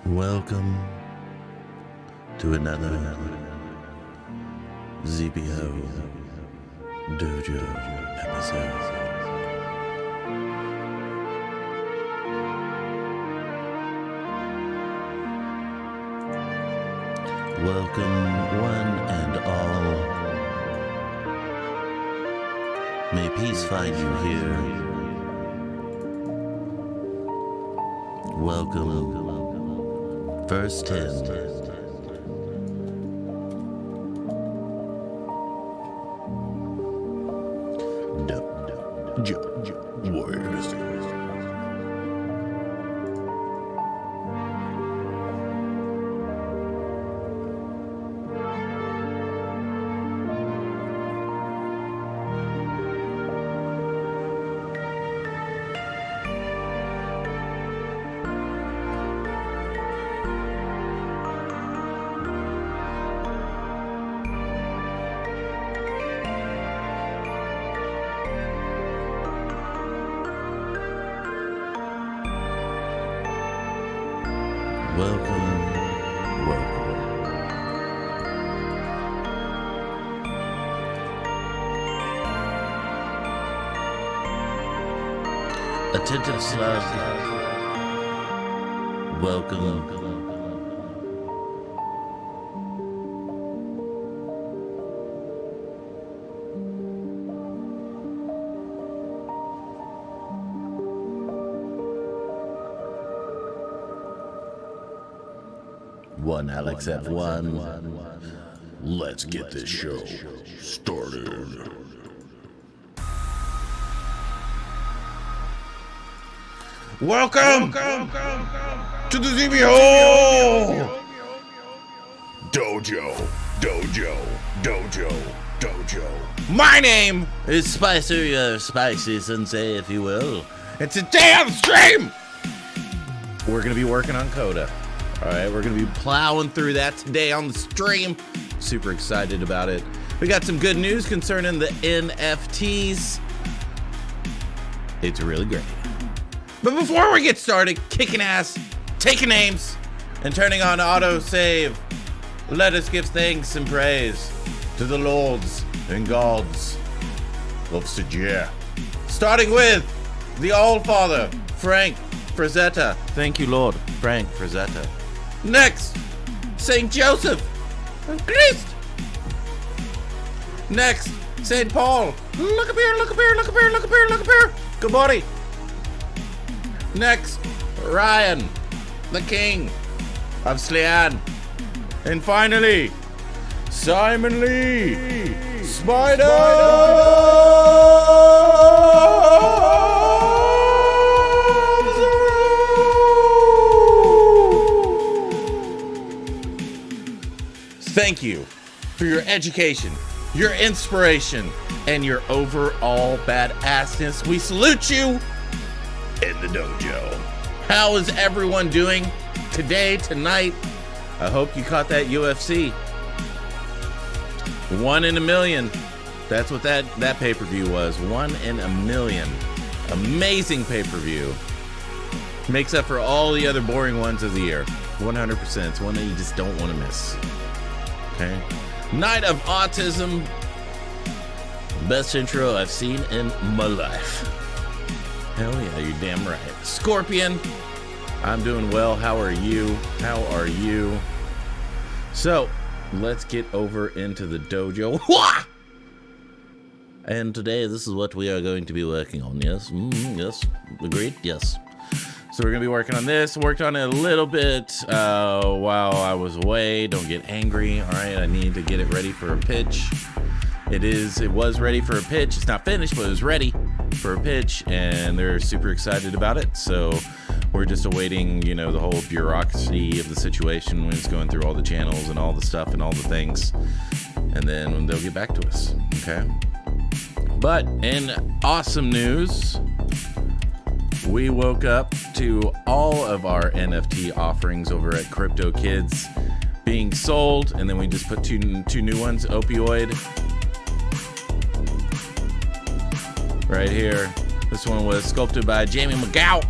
Welcome to another ZBHO Dojo episode. Welcome one and all. May peace find you here. Welcome. Verse 10. Warriors. Welcome. Attentive slug. Welcome. One Alex F1. Let's get this show started. Welcome to the ZBHO Dojo. My name is Spicer, your spicy sensei, if you will. And today on the stream, we're going to be working on CODA. All right, we're going to be plowing through that today on the stream. Super excited about it. We got some good news concerning the NFTs. It's really great. But before we get started, kicking ass, taking names, and turning on autosave, let us give thanks and praise to the lords and gods of Sajir. Starting with the All-Father, Frank Frazetta. Thank you, Lord Frank Frazetta. Next, St. Joseph and Christ. Next, St. Paul. Look up here, look up here, look up here, look up here, look up here. Good morning. Next, Ryan, the King of Slean. And finally, Simon Lee, Spider. Thank you for your education, your inspiration, and your overall badassness. We salute you in the dojo. How is everyone doing today, tonight? I hope you caught that UFC. 1 in a million. That's what that pay-per-view was. 1 in a million. Amazing pay-per-view. Makes up for all the other boring ones of the year. 100%. It's one that you just don't want to miss. Okay. Night of Autism. Best intro I've seen in my life. Hell yeah, you're damn right. Scorpion. I'm doing well. How are you? How are you? So, let's get over into the dojo. And today, this is what we are going to be working on. Yes? Yes. Agreed? Yes. So we're going to be working on this. Worked on it a little bit while I was away. Don't get angry. All right, I need to get it ready for a pitch. It was ready for a pitch. It's not finished, but it was ready for a pitch, and they're super excited about it. So we're just awaiting, the whole bureaucracy of the situation when it's going through all the channels and all the stuff and all the things. And then they'll get back to us, okay? But in awesome news, we woke up to all of our NFT offerings over at Crypto Kids being sold, and then we just put two new ones, Opioid right here. This one was sculpted by Jamie McGow.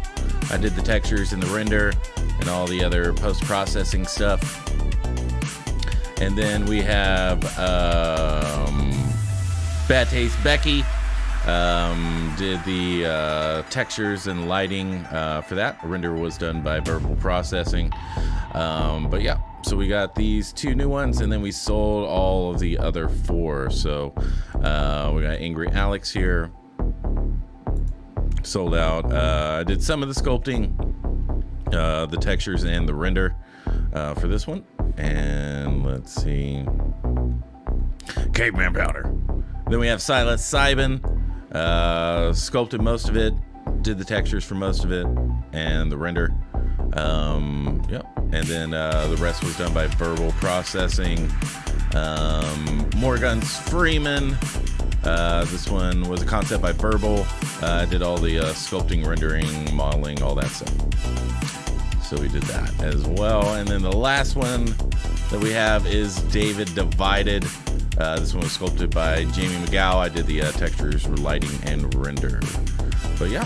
I did the textures and the render, and all the other post-processing stuff. And then we have Bad Taste Becky did the textures and lighting for that. The render was done by Verbal Processing. But yeah, so we got these 2 new ones, and then we sold all of the other 4. So we got Angry Alex here, sold out. I did some of the sculpting, the textures, and the render for this one. And let's see, Caveman Powder. Then we have Silas Sybin, sculpted most of it, did the textures for most of it, and the render. Yep. And then the rest was done by Verbal Processing. Morgan's Freeman. This one was a concept by Verbal. Did all the sculpting, rendering, modeling, all that stuff. So we did that as well. And then the last one that we have is David Divided. This one was sculpted by Jamie McGow. I did the textures, lighting, and render. But yeah,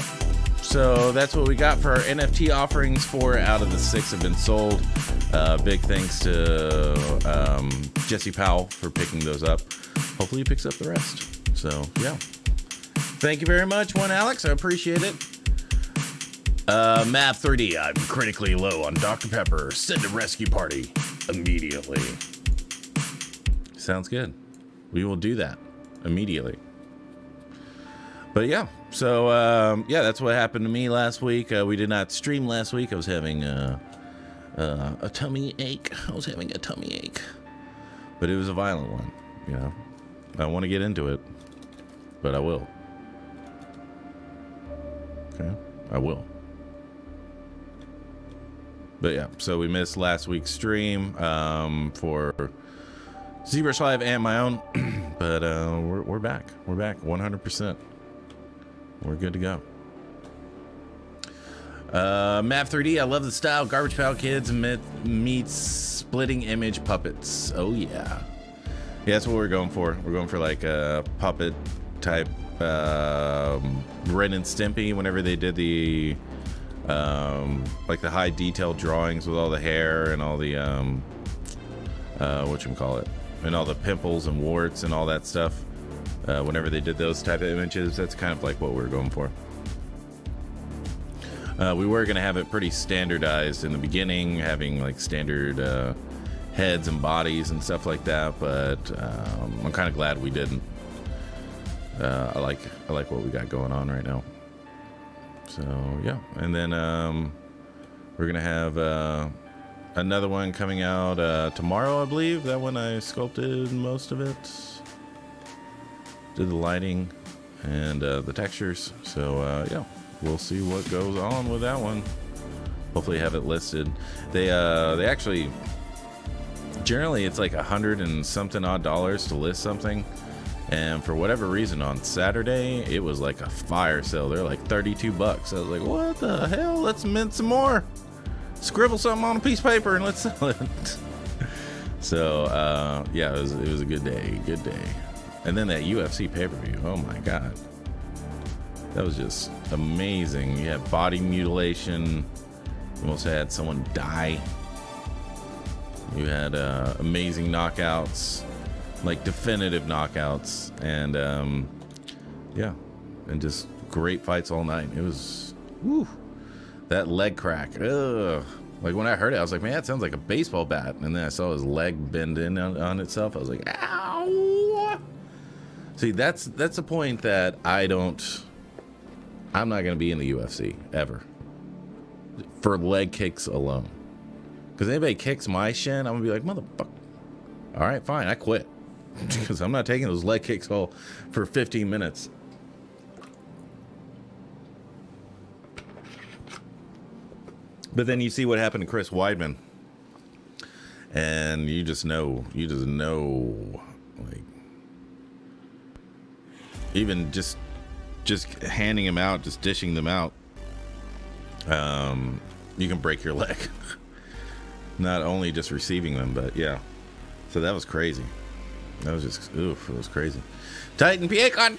so that's what we got for our NFT offerings. 4 out of the 6 have been sold. Big thanks to Jesse Powell for picking those up. Hopefully he picks up the rest. So yeah, thank you very much, one Alex. I appreciate it. Math 3D, I'm critically low on Dr. Pepper. Send a rescue party immediately. Sounds good. We will do that immediately. But yeah, so yeah, that's what happened to me last week. We did not stream last week. I was having a tummy ache. But it was a violent one, you know. I don't want to get into it, but I will. Okay, I will. But yeah, so we missed last week's stream for ZBrush Live and my own, but we're back. We're back 100%. We're good to go. Map 3D, I love the style. Garbage Pail Kids meets splitting image puppets. Oh yeah, that's what we're going for. We're going for like a puppet type Ren and Stimpy. Whenever they did the like the high detail drawings with all the hair and all the whatchamacallit, and all the pimples and warts and all that stuff, whenever they did those type of images, that's kind of like what we're going for. We were going to have it pretty standardized in the beginning, having like standard heads and bodies and stuff like that, but I'm kind of glad we didn't. I like what we got going on right now. So yeah, and then we're gonna have another one coming out tomorrow, I believe. That one I sculpted most of it, did the lighting and the textures. So yeah, we'll see what goes on with that one. Hopefully have it listed. They actually, generally it's like $100 and something odd to list something. And for whatever reason, on Saturday, it was like a fire sale. They're like $32. I was like, what the hell? Let's mint some more. Scribble something on a piece of paper and let's sell it. So, yeah, it was a good day. Good day. And then that UFC pay-per-view. Oh, my God. That was just amazing. You had body mutilation. You almost had someone die. You had amazing knockouts. Like definitive knockouts, and yeah, and just great fights all night. It was, woo, that leg crack. Ugh. Like when I heard it, I was like, man, that sounds like a baseball bat. And then I saw his leg bend in on itself. I was like, ow. See, that's a point that I'm not gonna be in the UFC ever for leg kicks alone. Because anybody kicks my shin, I'm gonna be like, motherfucker. All right, fine, I quit. Because I'm not taking those leg kicks all for 15 minutes. But then you see what happened to Chris Weidman, and you just know, like, even just handing him out, just dishing them out, you can break your leg. Not only just receiving them, but yeah. So that was crazy. That was just, oof, it was crazy. Titan Piekon.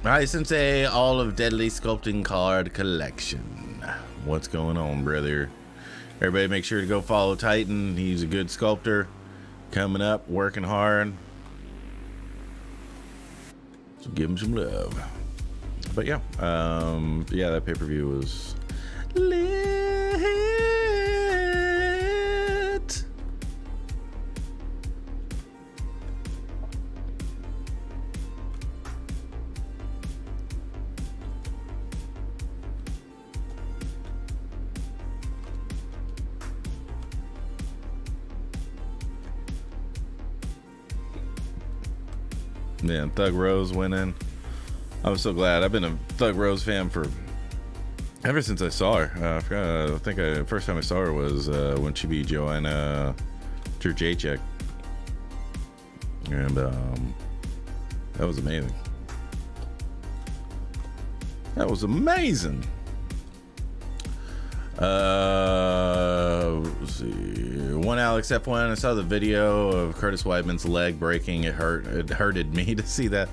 Hi, Sensei. All of Deadly Sculpting Card Collection. What's going on, brother? Everybody make sure to go follow Titan. He's a good sculptor. Coming up, working hard. So give him some love. But yeah, yeah, that pay-per-view was lit. Man, Thug Rose winning. I was so glad. I've been a Thug Rose fan for ever since I saw her. I think the first time I saw her was when she beat Joanna Jędrzejczyk, and that was amazing. That was amazing. Let's see. One Alex F1. I saw the video of Curtis Weidman's leg breaking. It hurted me to see that.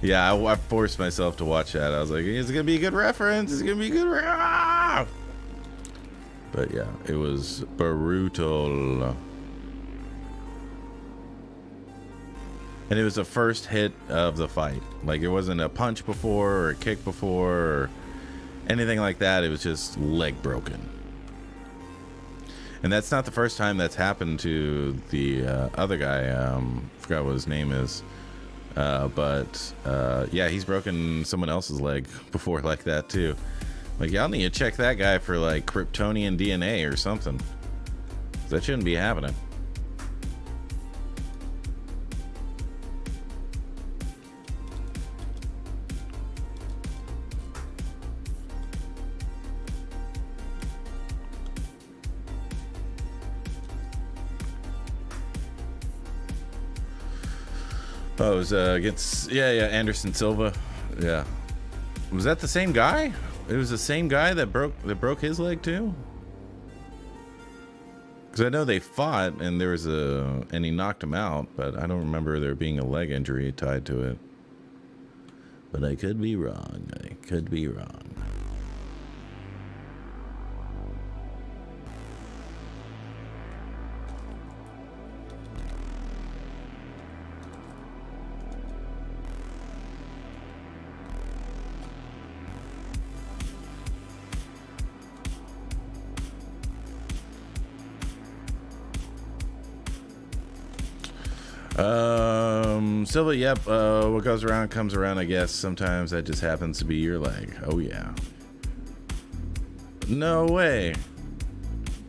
Yeah, I forced myself to watch that. I was like, it's gonna be a good reference. It's gonna be a good But yeah, it was brutal. And it was the first hit of the fight. Like, it wasn't a punch before or a kick before or anything like that. It was just leg broken. And that's not the first time that's happened to the other guy. Forgot what his name is. But yeah, he's broken someone else's leg before like that too. Like, y'all need to check that guy for like Kryptonian DNA or something. That shouldn't be happening. Oh, it was against Anderson Silva. Yeah, was that the same guy? It was the same guy that broke his leg too. Because I know they fought and there was and he knocked him out, but I don't remember there being a leg injury tied to it. But I could be wrong. I could be wrong. Silva, yep, what goes around comes around, I guess. Sometimes that just happens to be your leg. Oh yeah. No way.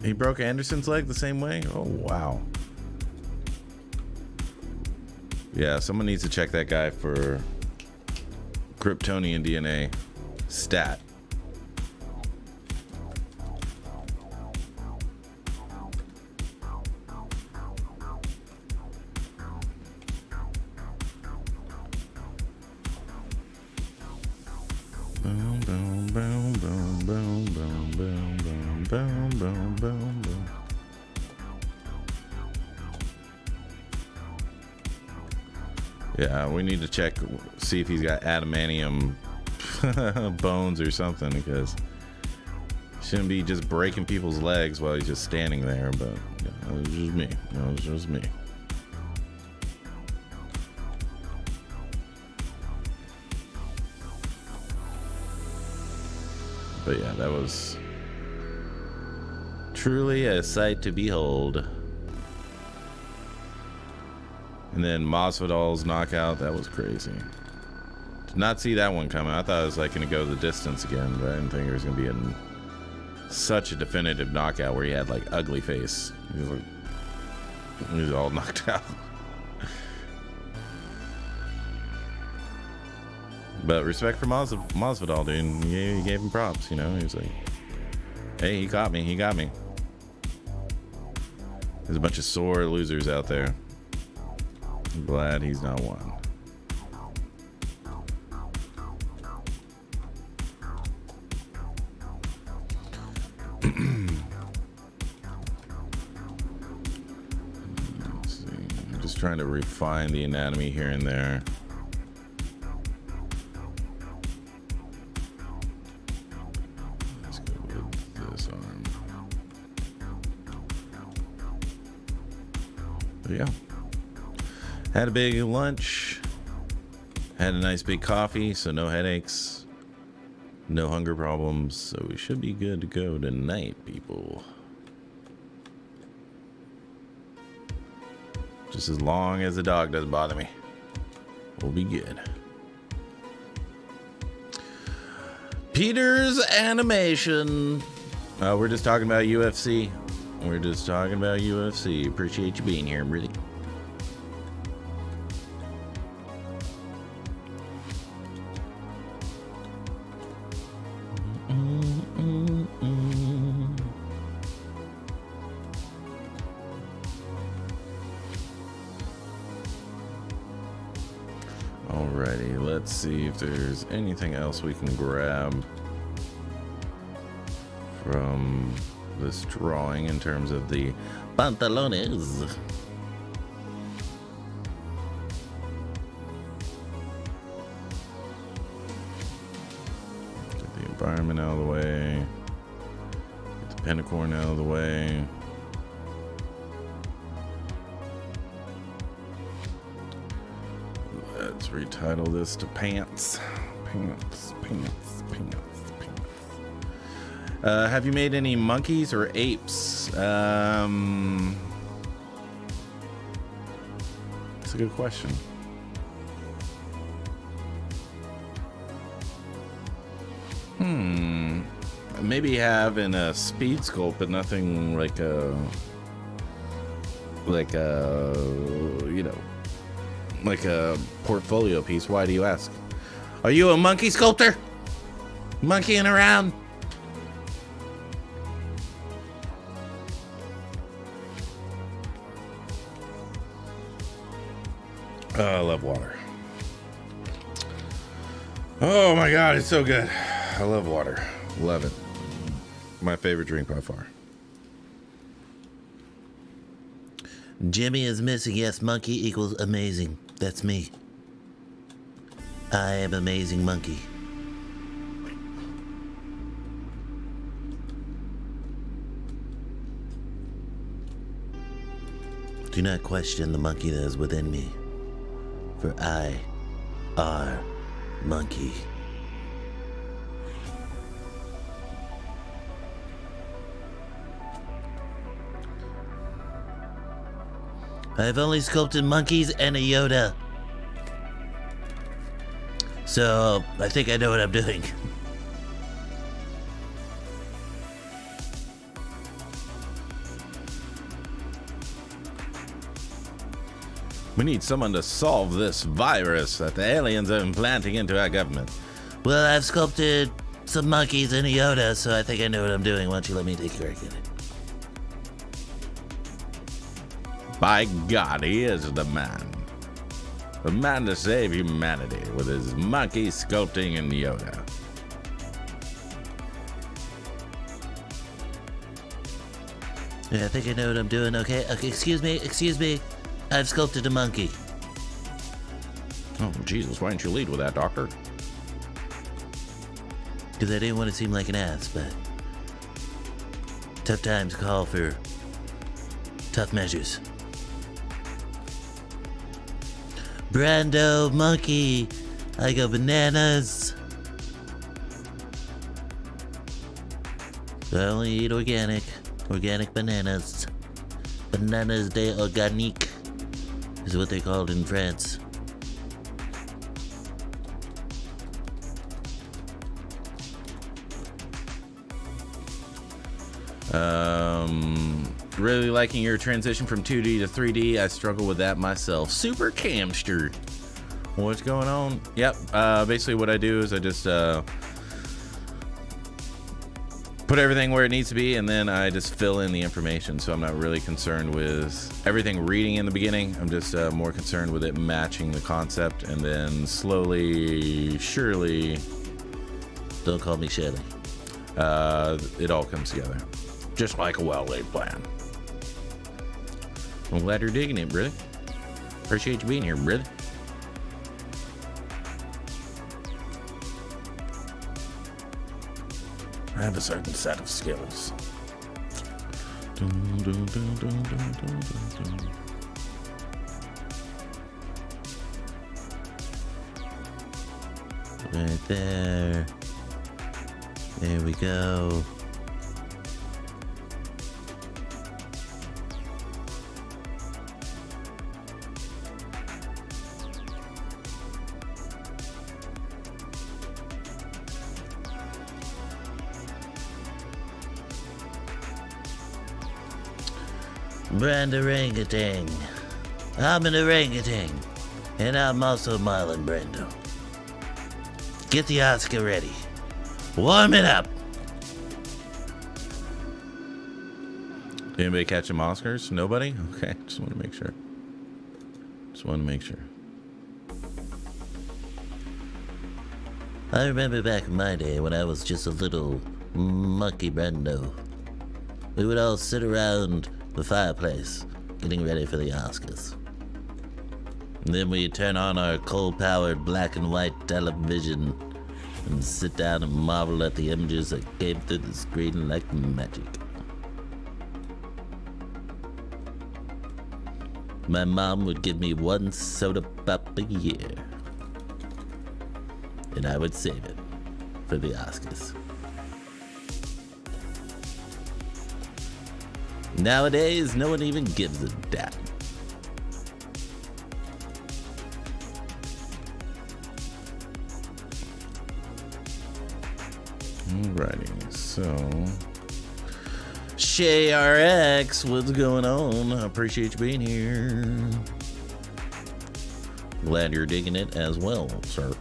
He broke Anderson's leg the same way? Oh wow. Yeah, someone needs to check that guy for Kryptonian DNA stat. Yeah, we need to check, see if he's got adamantium bones or something, because he shouldn't be just breaking people's legs while he's just standing there. But yeah, it was just me. It was just me. But yeah, that was truly a sight to behold. And then Masvidal's knockout, that was crazy. Did not see that one coming. I thought it was like going to go the distance again, but I didn't think it was going to be such a definitive knockout where he had like ugly face. He was all knocked out. But respect for Masvidal, dude. He gave him props, you know. He was like, hey, he got me. He got me. There's a bunch of sore losers out there. I'm glad he's not one. Let's see. I'm just trying to refine the anatomy here and there. Let's go with this arm. yeah. Had a big lunch. Had a nice big coffee, so no headaches. No hunger problems. So we should be good to go tonight, people. Just as long as the dog doesn't bother me, we'll be good. Peter's Animation. We're just talking about UFC. We're just talking about UFC. Appreciate you being here, really. Alrighty, let's see if there's anything else we can grab from this drawing in terms of the pantalones. Get the environment out of the way. Get the pentacorn out of the way. Let's retitle this to pants. Pants. Have you made any monkeys or apes? That's a good question. Maybe having a speed sculpt, but nothing like a portfolio piece. Why do you ask? Are you a monkey sculptor? Monkeying around? Oh, I love water. Oh my God, it's so good. I love water. Love it. My favorite drink by far. Jimmy is missing. Yes, monkey equals amazing. That's me. I am amazing monkey. Do not question the monkey that is within me, for I are monkey. I've only sculpted monkeys and a Yoda. So, I think I know what I'm doing. We need someone to solve this virus that the aliens are implanting into our government. Well, I've sculpted some monkeys and a Yoda, so I think I know what I'm doing. Why don't you let me take a crack at it? By God, he is the man. The man to save humanity with his monkey sculpting and Yoda. Yeah, I think I know what I'm doing. Okay, excuse me. I've sculpted a monkey. Oh, Jesus, why didn't you lead with that, doctor? Because I didn't want to seem like an ass, but tough times call for tough measures. Brando, monkey, I go bananas. I only eat organic bananas. Bananas de organique is what they called in France. Really liking your transition from 2D to 3D. I struggle with that myself. Super Camster. What's going on? Yep. Basically what I do is I just put everything where it needs to be, and then I just fill in the information. So I'm not really concerned with everything reading in the beginning. I'm just more concerned with it matching the concept, and then slowly, surely, don't call me Shelly, it all comes together. Just like a well-laid plan. I'm glad you're digging it, brother. Appreciate you being here, brother. I have a certain set of skills. Right there. There we go. Brand orangutan. I'm an orangutan. And I'm also Marlon Brando. Get the Oscar ready. Warm it up. Anybody catch them Oscars? Nobody? Okay, just want to make sure. I remember back in my day when I was just a little monkey Brando. We would all sit around the fireplace getting ready for the Oscars. And then we'd turn on our coal-powered black and white television and sit down and marvel at the images that came through the screen like magic. My mom would give me one soda pop a year, and I would save it for the Oscars. Nowadays, no one even gives a damn. Alrighty, so Shay RX, what's going on? I appreciate you being here. Glad you're digging it as well, sir.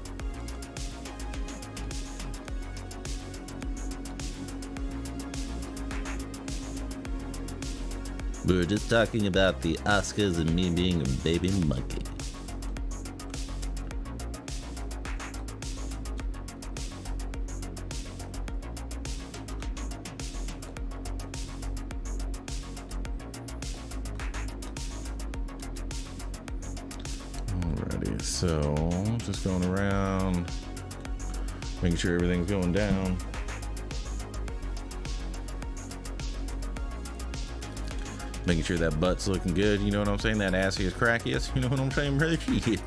We were just talking about the Oscars and me being a baby monkey. Alrighty, so just going around, making sure everything's going down. Making sure that butt's looking good, you know what I'm saying? That assy is crackiest, you know what I'm saying, brother? Yeah.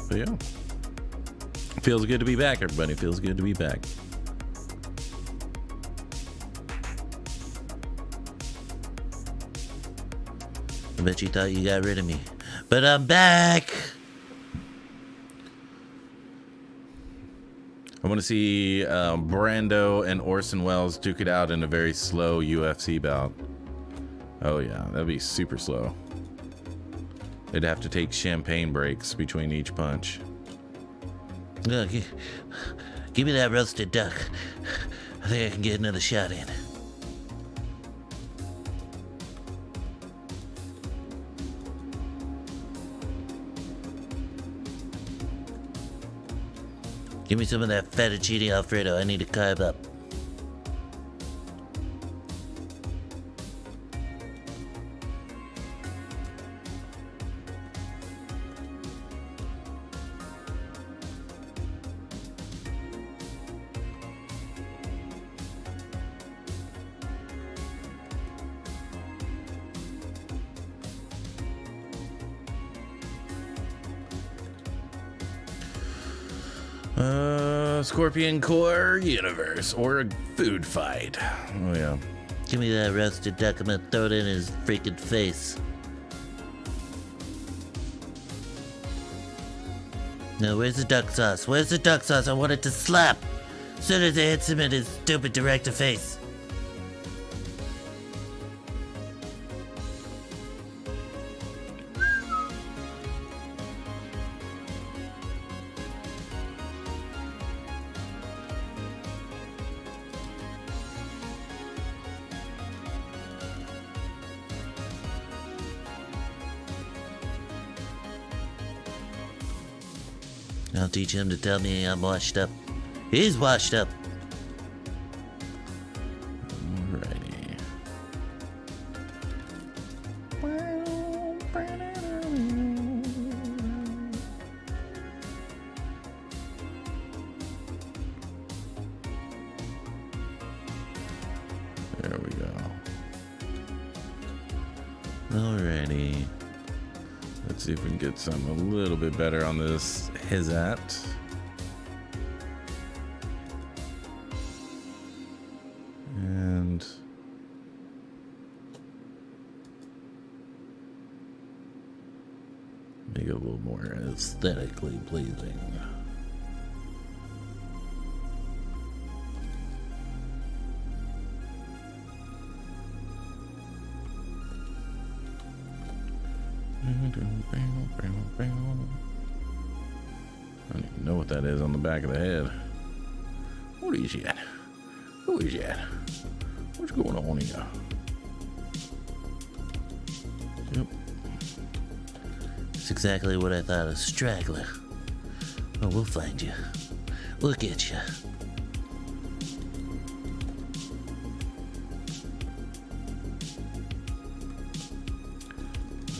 But yeah, feels good to be back, everybody. Feels good to be back. I bet you thought you got rid of me, but I'm back. I want to see Brando and Orson Welles duke it out in a very slow UFC bout. Oh yeah, that'd be super slow. They'd have to take champagne breaks between each punch. Look, give me that roasted duck. I think I can get another shot in. Give me some of that fettuccine Alfredo. I need to carb up. Scorpion Core Universe or a food fight. Oh yeah. Give me that roasted duck. I'm gonna throw it in his freaking face. No, where's the duck sauce? Where's the duck sauce? I want it to slap as soon as it hits him in his stupid director face. I'll teach him to tell me I'm washed up He's washed up. Alrighty. There we go. Alrighty. Let's see if we can get some a little bit better on this Hizat. And make it a little more aesthetically pleasing. I don't even know what that is on the back of the head. What is that? Who is that? What's going on here? Yep. That's exactly what I thought, a straggler. Oh, we'll find you. We'll get you.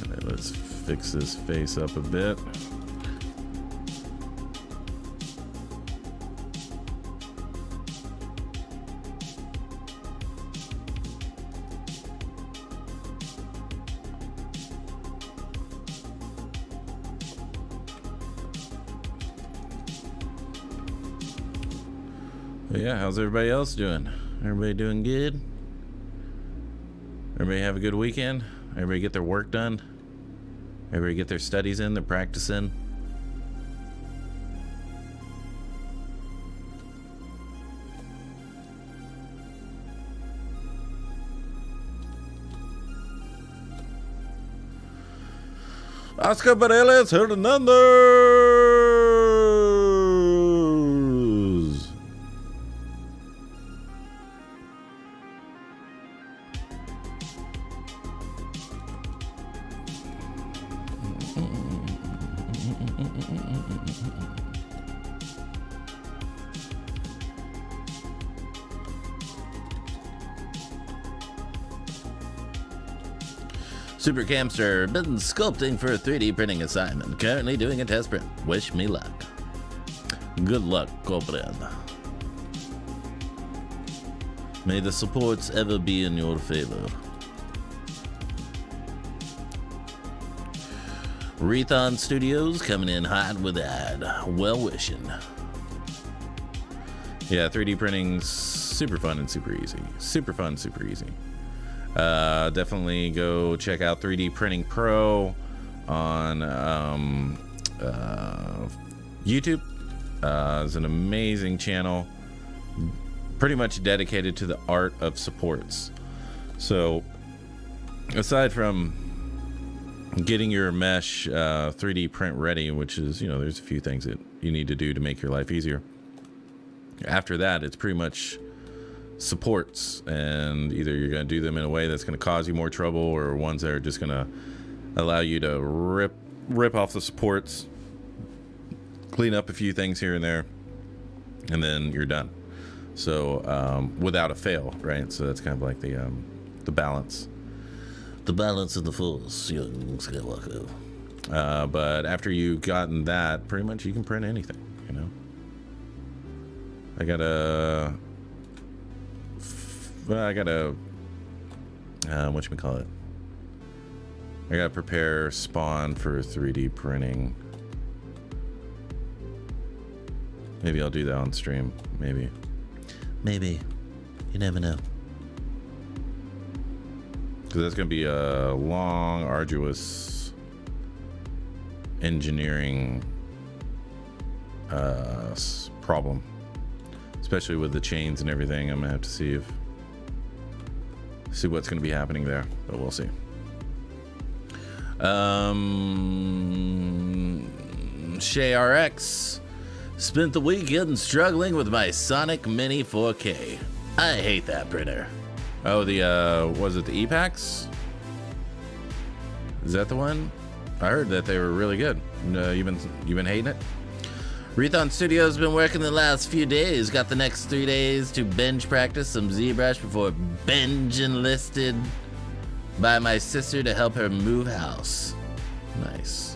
Alright, let's fix this face up a bit. Yeah, how's everybody else doing? Everybody doing good? Everybody have a good weekend? Everybody get their work done? Everybody get their studies in, their practice in? Oscar Bareilles Hernandez! Super Camster, been sculpting for a 3D printing assignment. Currently doing a test print. Wish me luck. Good luck, Cobran. May the supports ever be in your favor. Rethon Studios coming in hot with ad. Well wishing. Yeah, 3D printing's super fun and super easy. Super fun, super easy. Definitely go check out 3D Printing Pro on YouTube. It's an amazing channel, pretty much dedicated to the art of supports. So aside from getting your mesh 3D print ready, which is, you know, there's a few things that you need to do to make your life easier. After that, it's pretty much supports, and either you're going to do them in a way that's going to cause you more trouble, or ones that are just going to allow you to rip off the supports, clean up a few things here and there, and then you're done. So without a fail, right? So that's kind of like the balance. The balance of the Force, young Skywalker. But after you've gotten that, pretty much you can print anything, you know? I got a whatchamacallit? I gotta prepare spawn for 3D printing. Maybe I'll do that on stream. Maybe. You never know. Because that's gonna be a long, arduous engineering problem. Especially with the chains and everything. I'm gonna have to see what's gonna be happening there, but we'll see. Shay RX spent the weekend struggling with my Sonic Mini 4K. I hate that printer. Oh, was it the E-Packs? Is that the one? I heard that they were really good. You've been hating it? Rethon Studios been working the last few days. Got the next 3 days to binge practice some ZBrush before binge enlisted by my sister to help her move house. Nice.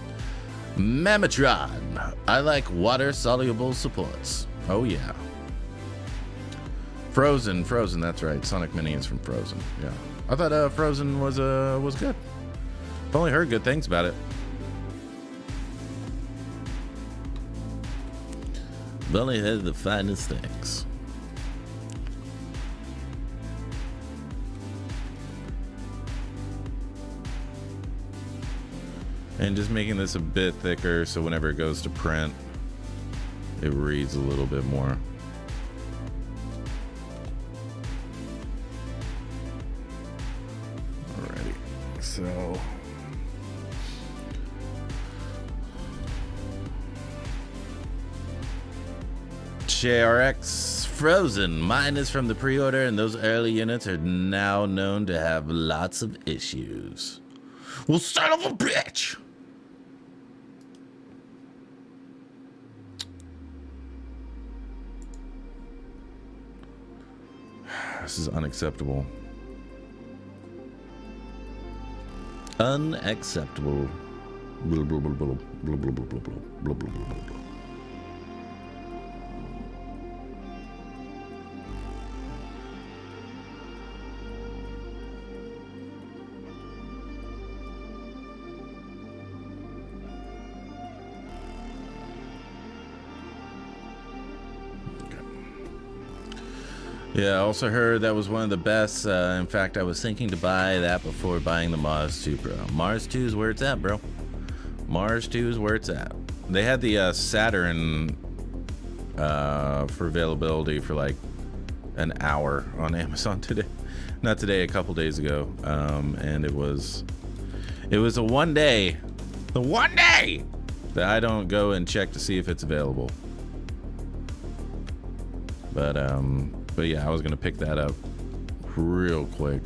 Mamatron. I like water-soluble supports. Oh, yeah. Frozen, that's right. Sonic Mini is from Frozen. Yeah. I thought Frozen was good. I've only heard good things about it. I've only heard the finest things. And just making this a bit thicker so whenever it goes to print, it reads a little bit more. Alrighty, so JRX Frozen. Mine is from the pre-order, and those early units are now known to have lots of issues. Well, son of a bitch! This is unacceptable. Unacceptable. Blah, blah, blah, blah, blah, blah, blah, blah, blah, blah, blah, blah. Yeah, I also heard that was one of the best. In fact, I was thinking to buy that before buying the Mars 2 Pro. Mars 2 is where it's at, bro. Mars 2 is where it's at. They had the Saturn for availability for like an hour on Amazon today. Not today, a couple days ago. And it was the one day that I don't go and check to see if it's available. But yeah, I was gonna pick that up real quick.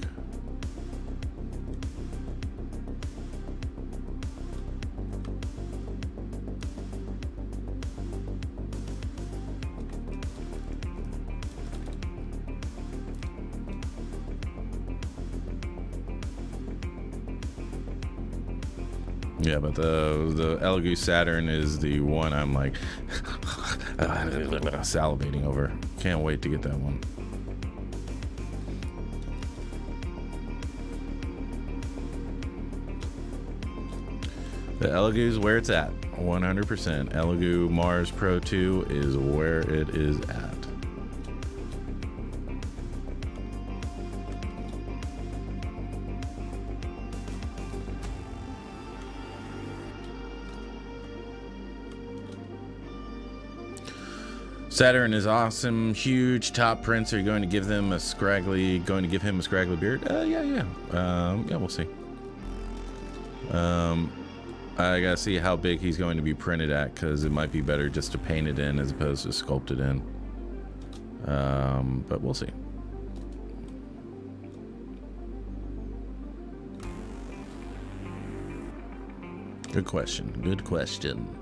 Yeah, but the Elegoo Saturn is the one I'm like salivating over. Can't wait to get that one. The Elegoo's where it's at, 100%. Elegoo Mars Pro 2 is where it is at. Saturn is awesome, huge top prints. Are you going to give them a scraggly? Going to give him a scraggly beard? Yeah. We'll see. I gotta see how big he's going to be printed at, because it might be better just to paint it in as opposed to sculpt it in. But we'll see. Good question. Good question.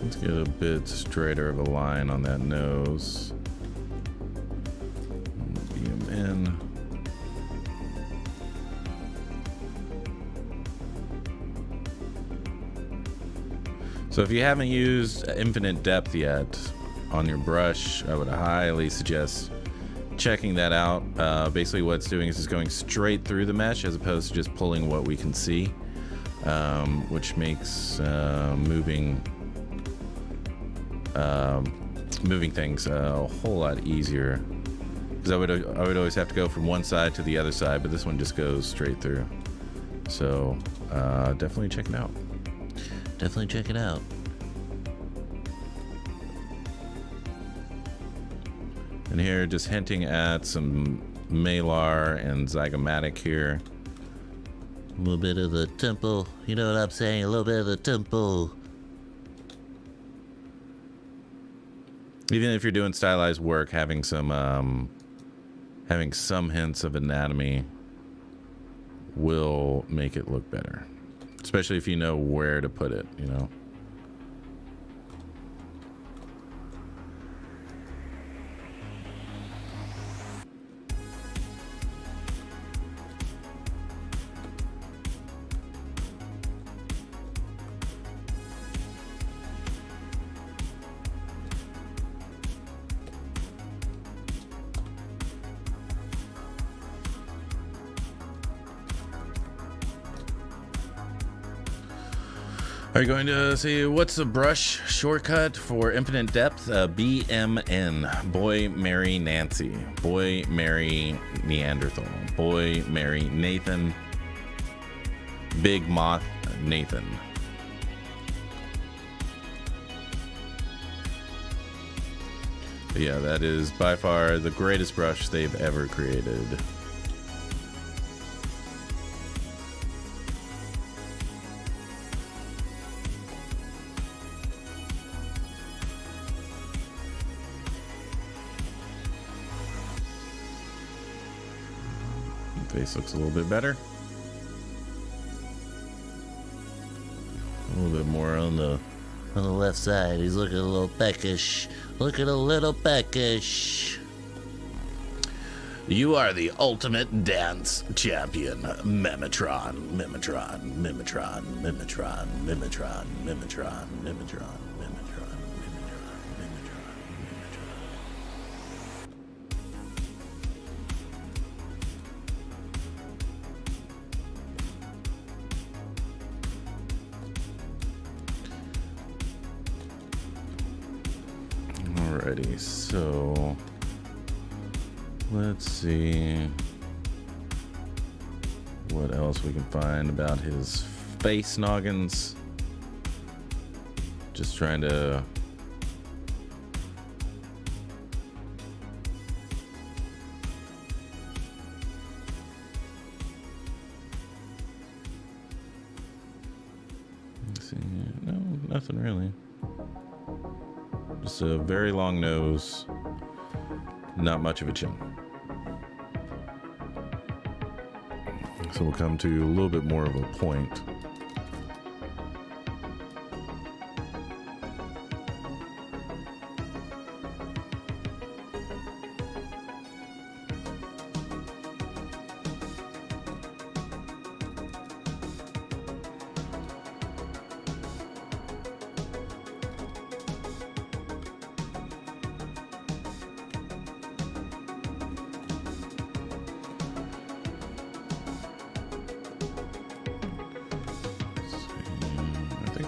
Let's get a bit straighter of a line on that nose. Beam in. So if you haven't used infinite depth yet on your brush, I would highly suggest checking that out. Basically what it's doing is it's going straight through the mesh as opposed to just pulling what we can see, which makes moving things a whole lot easier, because I would always have to go from one side to the other side, but this one just goes straight through. So definitely check it out. Definitely check it out. And here, just hinting at some Malar and Zygomatic here. A little bit of the temple, you know what I'm saying? A little bit of the temple. Even if you're doing stylized work, having some hints of anatomy will make it look better, especially if you know where to put it, you know. Are you going to see what's the brush shortcut for infinite depth? BMN. Boy, Mary, Nancy. Boy, Mary, Neanderthal. Boy, Mary, Nathan. Big Moth, Nathan. But yeah, that is by far the greatest brush they've ever created. Face looks a little bit better. A little bit more on the left side. He's looking a little peckish. Looking a little peckish. You are the ultimate dance champion. Mimetron, Mimetron, Mimetron, Mimetron, Mimetron, Mimetron, Mimetron. Alrighty, so let's see what else we can find about his face noggins. Just trying to let's see. No, nothing really. Just a very long nose, not much of a chin. So we'll come to a little bit more of a point.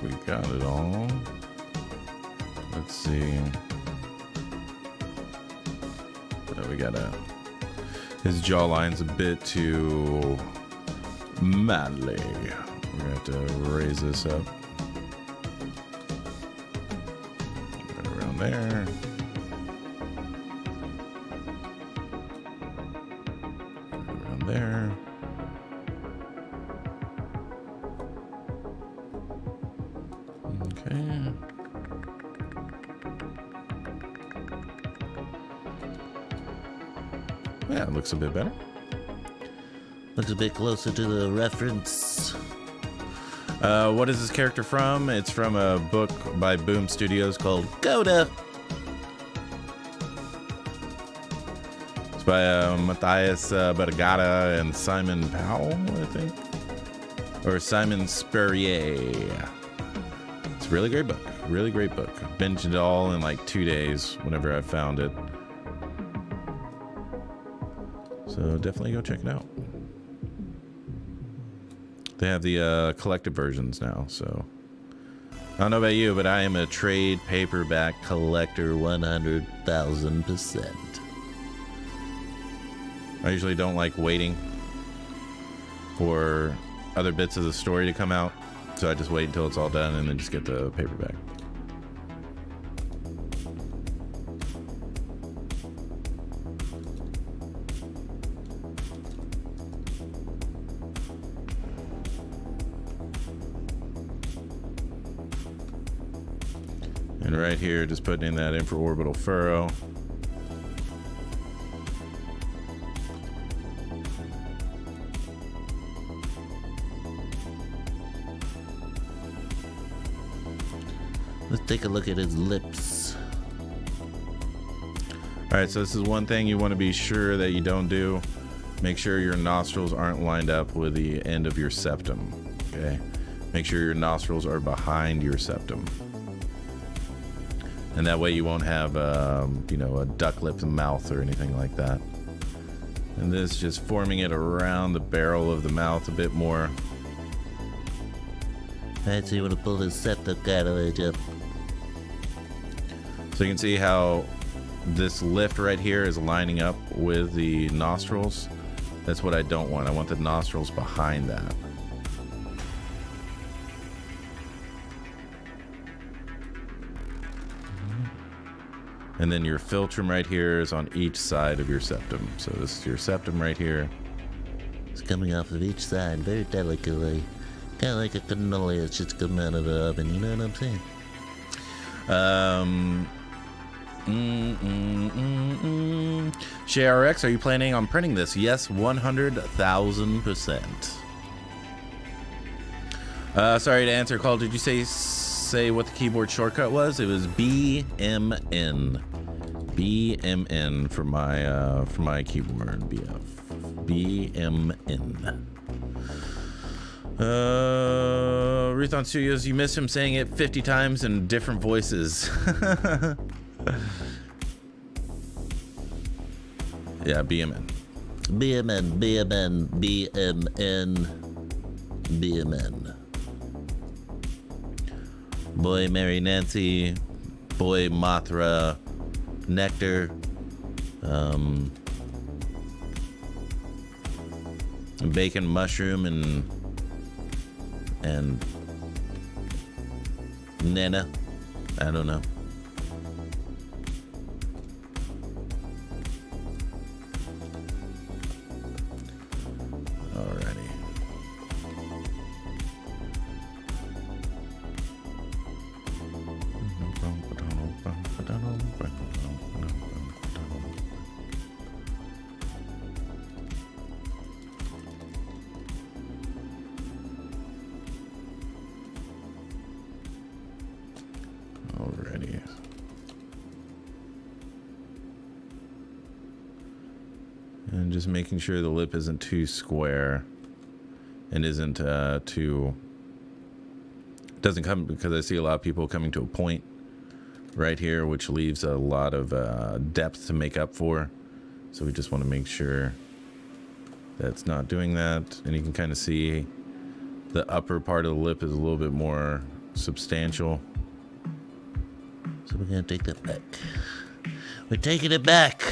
We got it all. Let's see. We got his jawline's a bit too manly. We're gonna have to raise this up. Right around there. Right around there. Okay. Yeah, it looks a bit better. Looks a bit closer to the reference. What is this character from? It's from a book by Boom Studios called CODA. It's by Matthias Bergata and Simon Powell, I think. Or Simon Spurrier. It's a really great book. Really great book. I binged it all in like 2 days whenever I found it. So definitely go check it out. They have the collected versions now, so I don't know about you, but I am a trade paperback collector 100,000%. I usually don't like waiting for other bits of the story to come out, so I just wait until it's all done and then just get the paperback. And right here, just putting in that infraorbital furrow. Let's take a look at his lips. All right, so this is one thing you want to be sure that you don't do. Make sure your nostrils aren't lined up with the end of your septum, okay? Make sure your nostrils are behind your septum. And that way you won't have, you know, a duck lip mouth or anything like that. And this just forming it around the barrel of the mouth a bit more. Alright, so you want to pull this septum cartilage up. So you can see how this lift right here is lining up with the nostrils. That's what I don't want. I want the nostrils behind that. And then your philtrum right here is on each side of your septum. So this is your septum right here. It's coming off of each side very delicately. Kind of like a cannoli that's just coming out of the oven, you know what I'm saying? ShayRX, are you planning on printing this? Yes, 100,000%. Sorry to answer call. Did you say what the keyboard shortcut was? It was BMN. BMN for my keyboard. BMN. Ruthon Studios, you missed him saying it 50 times in different voices. Yeah, BMN. BMN, BMN, BMN, BMN. Boy, Mary Nancy, Boy, Mothra, Nectar, Bacon, Mushroom, and Nana. I don't know. Alrighty. Alrighty. And just making sure the lip isn't too square and isn't too, doesn't come, because I see a lot of people coming to a point right here, which leaves a lot of depth to make up for. So we just want to make sure that's not doing that. And you can kind of see the upper part of the lip is a little bit more substantial. So we're gonna take that back. We're taking it back.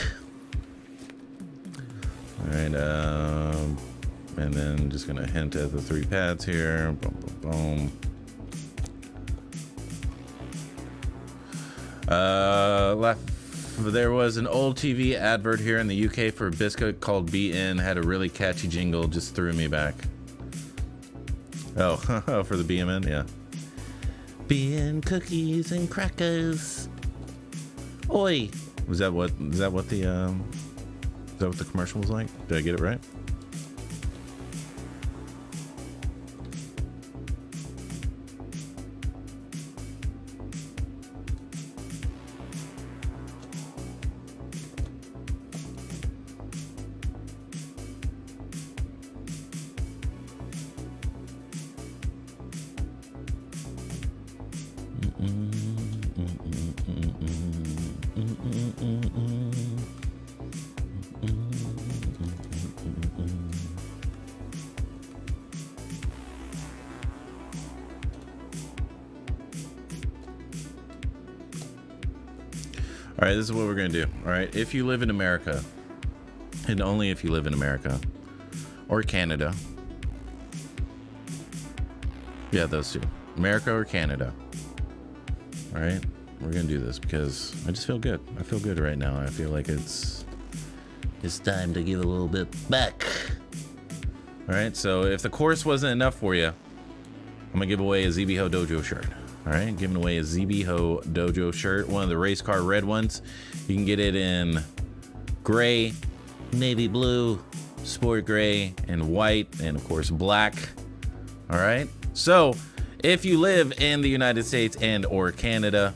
All right, and then just gonna hint at the 3 pads here. Boom, boom, boom. There was an old TV advert here in the UK for a biscuit called BN. Had a really catchy jingle. Just threw me back. Oh, for the BMN, yeah. BN cookies and crackers. Oi. Is that what the commercial was like? Did I get it right? All right, this is what we're gonna do. All right, if you live in America, and only if you live in America or Canada, yeah, those two, America or Canada. All right, we're gonna do this because I just feel good. I feel good right now. I feel like it's time to give a little bit back. all right. So if the course wasn't enough for you, I'm gonna give away a ZBHO Dojo shirt. All right, giving away a ZBHO Dojo shirt, one of the race car red ones. You can get it in gray, navy blue, sport gray, and white, and of course black. All right, so if you live in the United States and or Canada,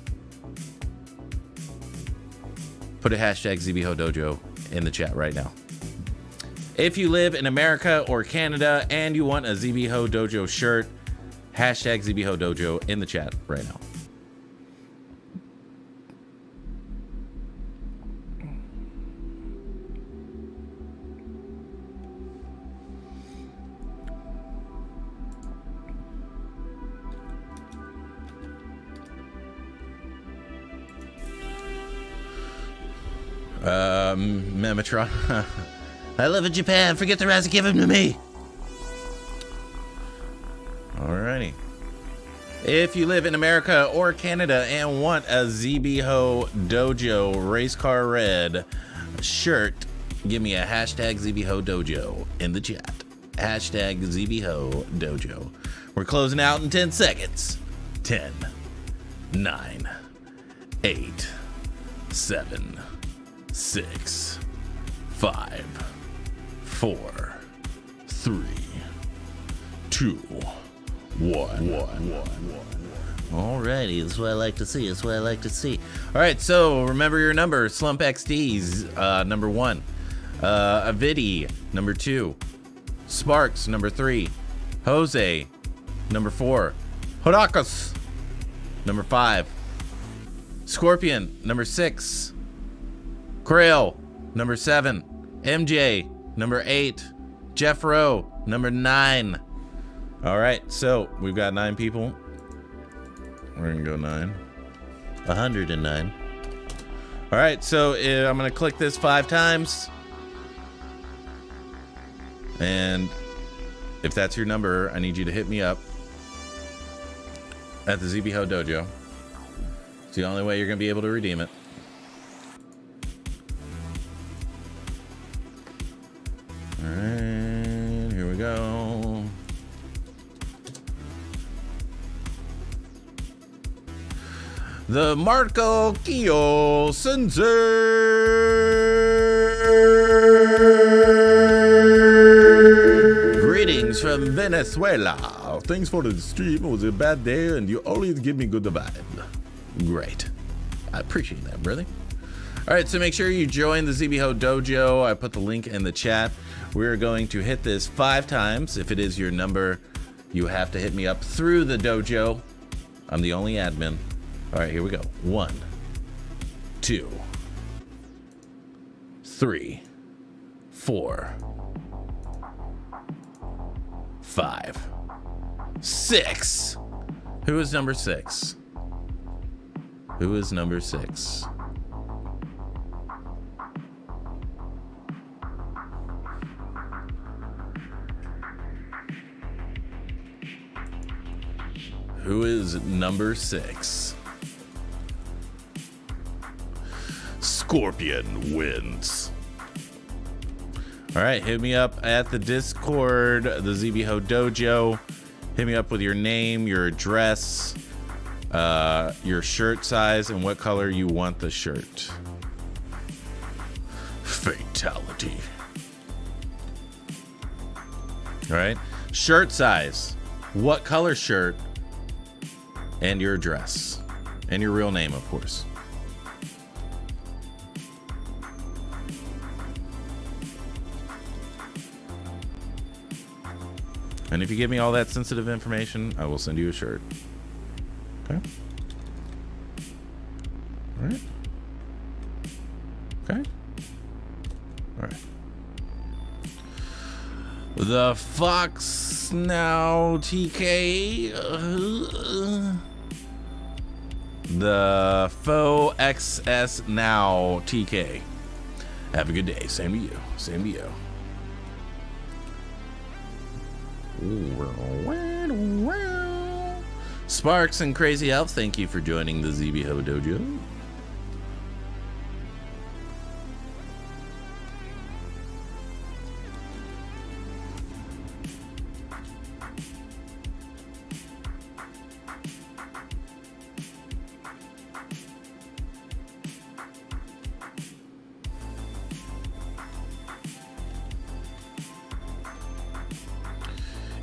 put a hashtag ZBHO Dojo in the chat right now. If you live in America or Canada and you want a ZBHO Dojo shirt, hashtag ZBHO Dojo in the chat right now. Memetron. I live in Japan. Forget the rest. Give him to me. Alrighty. If you live in America or Canada and want a ZBHO Dojo Race Car Red shirt, give me a hashtag ZBHO Dojo in the chat. Hashtag ZBHO Dojo. We're closing out in 10 seconds. 10, 9, 8, 7, 6, 5, 4, 3, 2, 1. Alrighty, that's what I like to see. That's what I like to see. All right, so remember your number. Slump XD's number 1. Avidi, number 2. Sparks, number 3. Jose, number 4. Hodakas, number 5. Scorpion, number 6. Krail, number 7. MJ, number 8. Jeff Rowe, number 9. All right, so we've got 9 people. We're gonna go 9. 109. All right, so I'm gonna click this 5 times. And if that's your number, I need you to hit me up at the ZBHO Dojo. It's the only way you're gonna be able to redeem it. All right, here we go. The Marco Kyo Sensei. Greetings from Venezuela. Thanks for the stream. It was a bad day and you always give me good vibe. Great. I appreciate that, brother. All right, so make sure you join the ZBHO Dojo. I put the link in the chat. We're going to hit this 5 times. If it is your number, you have to hit me up through the dojo. I'm the only admin. All right, here we go. 1, 2, 3, 4, 5, 6. Who is number 6? Who is number 6? Who is number 6? Scorpion wins. All right, hit me up at the Discord, the ZBHO Dojo. Hit me up with your name, your address, your shirt size, and what color you want the shirt. Fatality. All right, shirt size, what color shirt, and your address, and your real name, of course. And if you give me all that sensitive information, I will send you a shirt. Okay? All right. Okay? All right. The Fox Now TK. The Faux XS Now TK. Have a good day. Same to you. Same to you. Sparks and Crazy Elf, thank you for joining the ZBHO Dojo.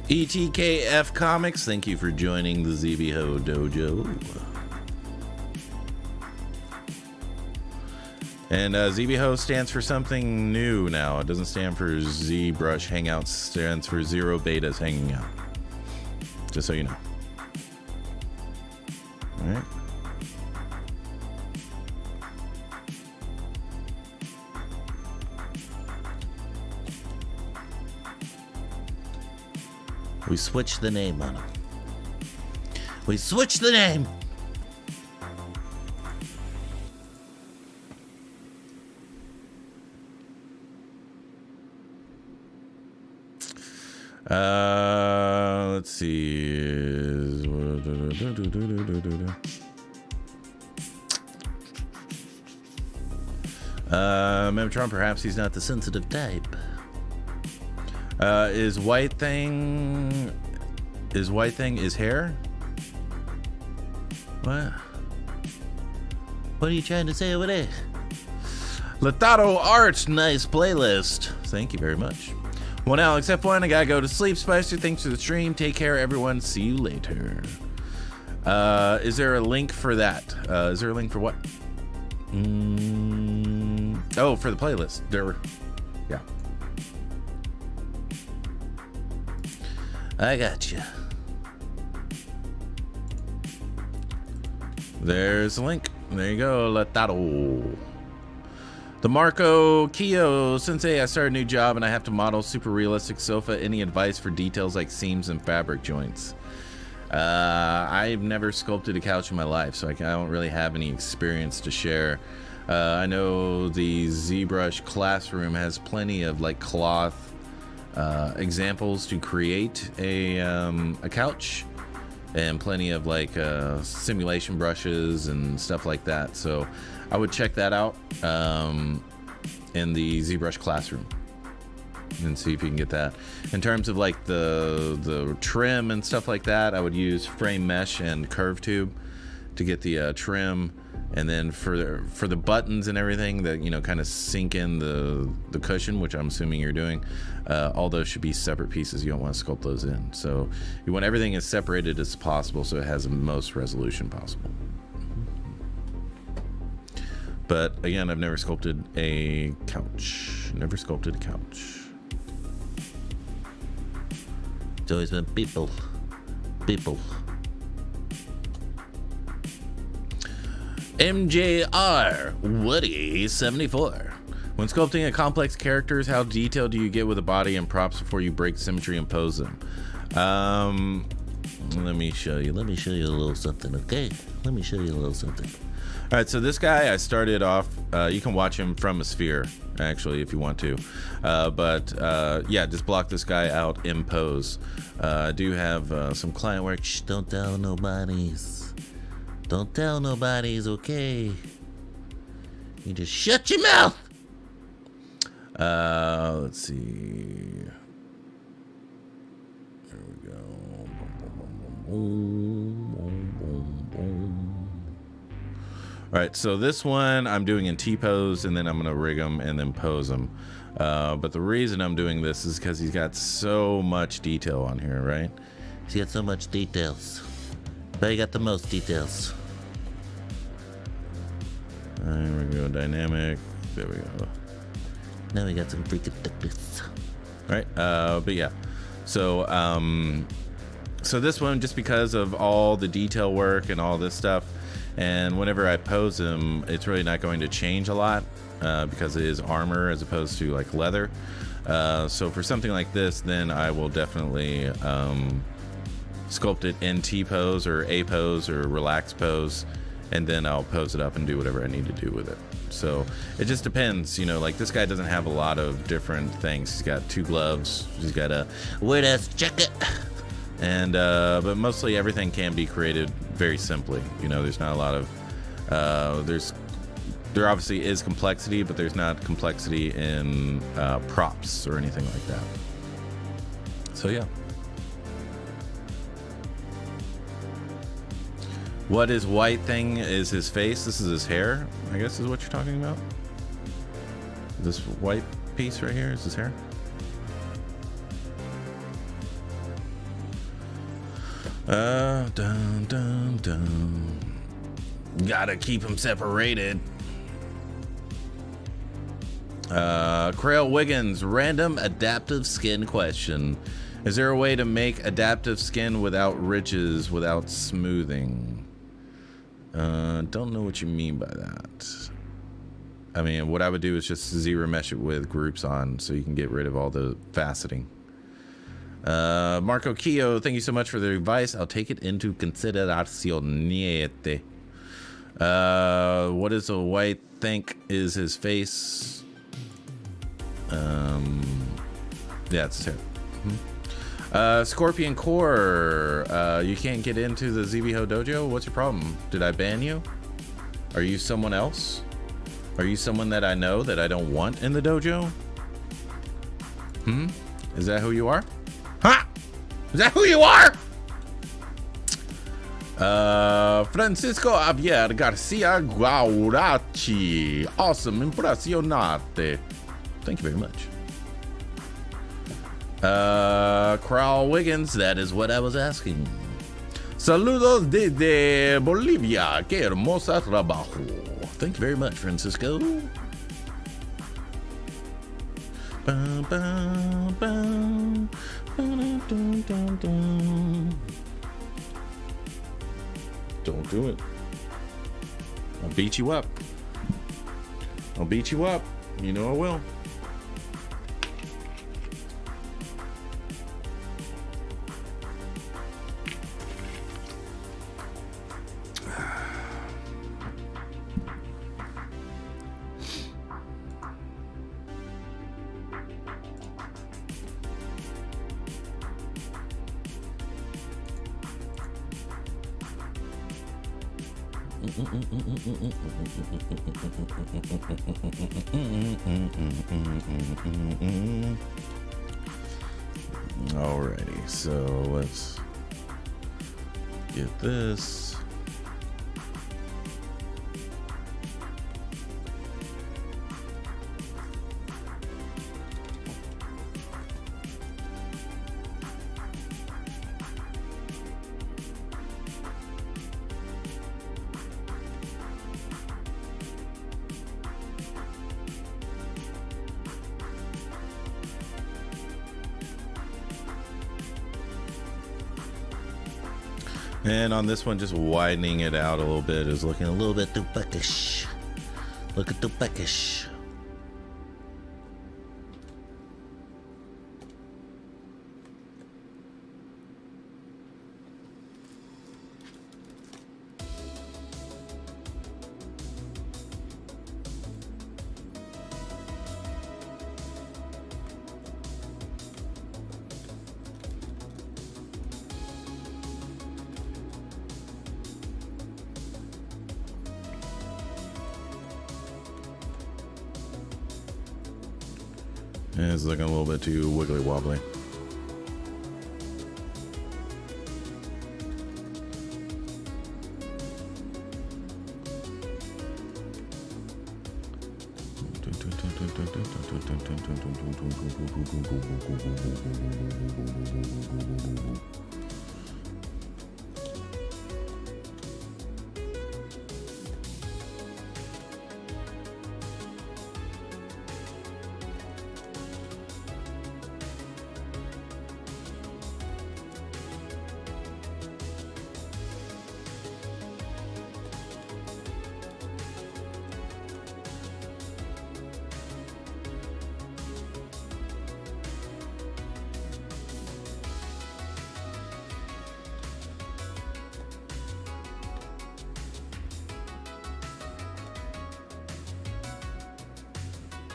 ETKF Comics, thank you for joining the ZBHO Dojo. And ZBHO stands for something new now. It doesn't stand for ZBrush Hangouts. It stands for Zero Betas Hanging Out. Just so you know. All right. We switched the name on him. We switched the name. Let's see. Megatron, perhaps he's not the sensitive type. Is white thing his hair? What? What are you trying to say over there? Latato Arts, nice playlist. Thank you very much. Well, Alex F1, I gotta go to sleep. Spicer, thanks for the stream. Take care, everyone. See you later. Is there a link for that? Is there a link for what? Oh, for the playlist. Yeah. I got you. There's a link. There you go, Latato. The Marco Kyo Sensei, I started a new job and I have to model super realistic sofa. Any advice for details like seams and fabric joints? I've never sculpted a couch in my life, so I don't really have any experience to share. I know the ZBrush classroom has plenty of like cloth examples to create a couch, and plenty of like simulation brushes and stuff like that. So I would check that out in the ZBrush classroom and see if you can get that. In terms of like the trim and stuff like that, I would use frame mesh and curve tube to get the trim. And then for the buttons and everything that, you know, kind of sink in the cushion, which I'm assuming you're doing, all those should be separate pieces. You don't want to sculpt those in. So you want everything as separated as possible so it has the most resolution possible. But again, I've never sculpted a couch. Never sculpted a couch. It's always been people. MJR Woody 74. When sculpting a complex characters, how detailed do you get with the body and props before you break symmetry and pose them? Let me show you. Let me show you a little something, okay? Let me show you a little something. All right, so this guy, I started off, you can watch him from a sphere, actually, if you want to. Yeah, just block this guy out in pose. I do have some client work. Shh, don't tell nobodies. Don't tell nobodies, okay? You just shut your mouth. Let's see. There we go. All right, so this one I'm doing in T-pose, and then I'm gonna rig him and then pose him. But the reason I'm doing this is because he's got so much detail on here, right? He's got so much details. But he got the most details. There we go, dynamic. There we go. Now we got some freaking thickness. All right, but yeah. So, so this one, just because of all the detail work and all this stuff, and whenever I pose him, it's really not going to change a lot because it is armor as opposed to like leather. So for something like this, then I will definitely sculpt it in T pose or A pose or relax pose, and then I'll pose it up and do whatever I need to do with it. So it just depends, you know, like this guy doesn't have a lot of different things. He's got 2 gloves, he's got a weird ass jacket, and but mostly everything can be created very simply. You know, there's not a lot of there obviously is complexity, but there's not complexity in props or anything like that. So yeah. What is white thing is his face. This is his hair, I guess is what you're talking about. This white piece right here is his hair. Dun, dun, dun. Gotta keep them separated. Crail Wiggins, random adaptive skin question. Is there a way to make adaptive skin without ridges, without smoothing? Don't know what you mean by that. I mean, what I would do is just ZBrush it with groups on so you can get rid of all the faceting. Marco Kio, thank you so much for the advice. I'll take it into considerazione. What does a white think is his face? Yeah, it's his hair. Scorpion Core, you can't get into the ZBHO Dojo? What's your problem? Did I ban you? Are you someone else? Are you someone that I know that I don't want in the dojo? Is that who you are? Huh? Is that who you are? Francisco Javier Garcia Guarachi. Awesome. Impressionante. Thank you very much. Crawl Wiggins, that is what I was asking. Saludos desde Bolivia. Qué hermosa trabajo. Thank you very much, Francisco. Bum, bum, bum. Dun, dun, dun, dun. Don't do it. I'll beat you up. I'll beat you up. You know I will. Alrighty, so let's get this. And on this one, just widening it out a little bit is looking a little bit too peckish. Looking too peckish. And it's looking a little bit too wiggly wobbly.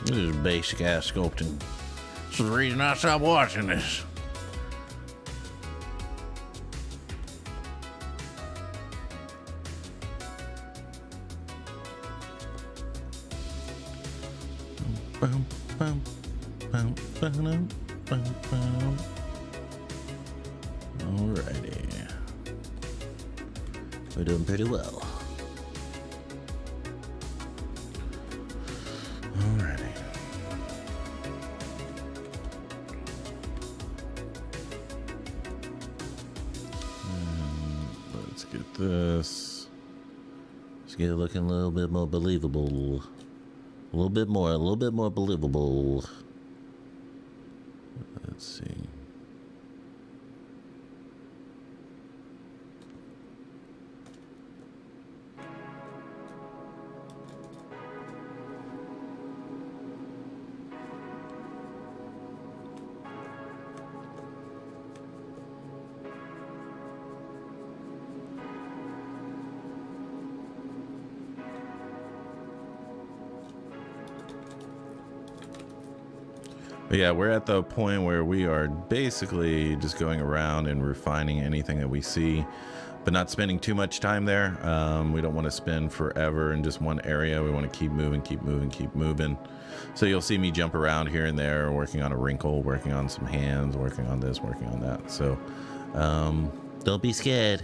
This is basic ass sculpting. This is the reason I stopped watching this. Alrighty. We're doing pretty well. Alrighty. get this. Let's get it looking a little bit more believable. A little bit more believable. Let's see. But yeah, we're at the point where we are basically just going around and refining anything that we see, but not spending too much time there. We don't want to spend forever in just one area. We want to keep moving, keep moving, keep moving. So you'll see me jump around here and there, working on a wrinkle, working on some hands, working on this, working on that. So Don't be scared.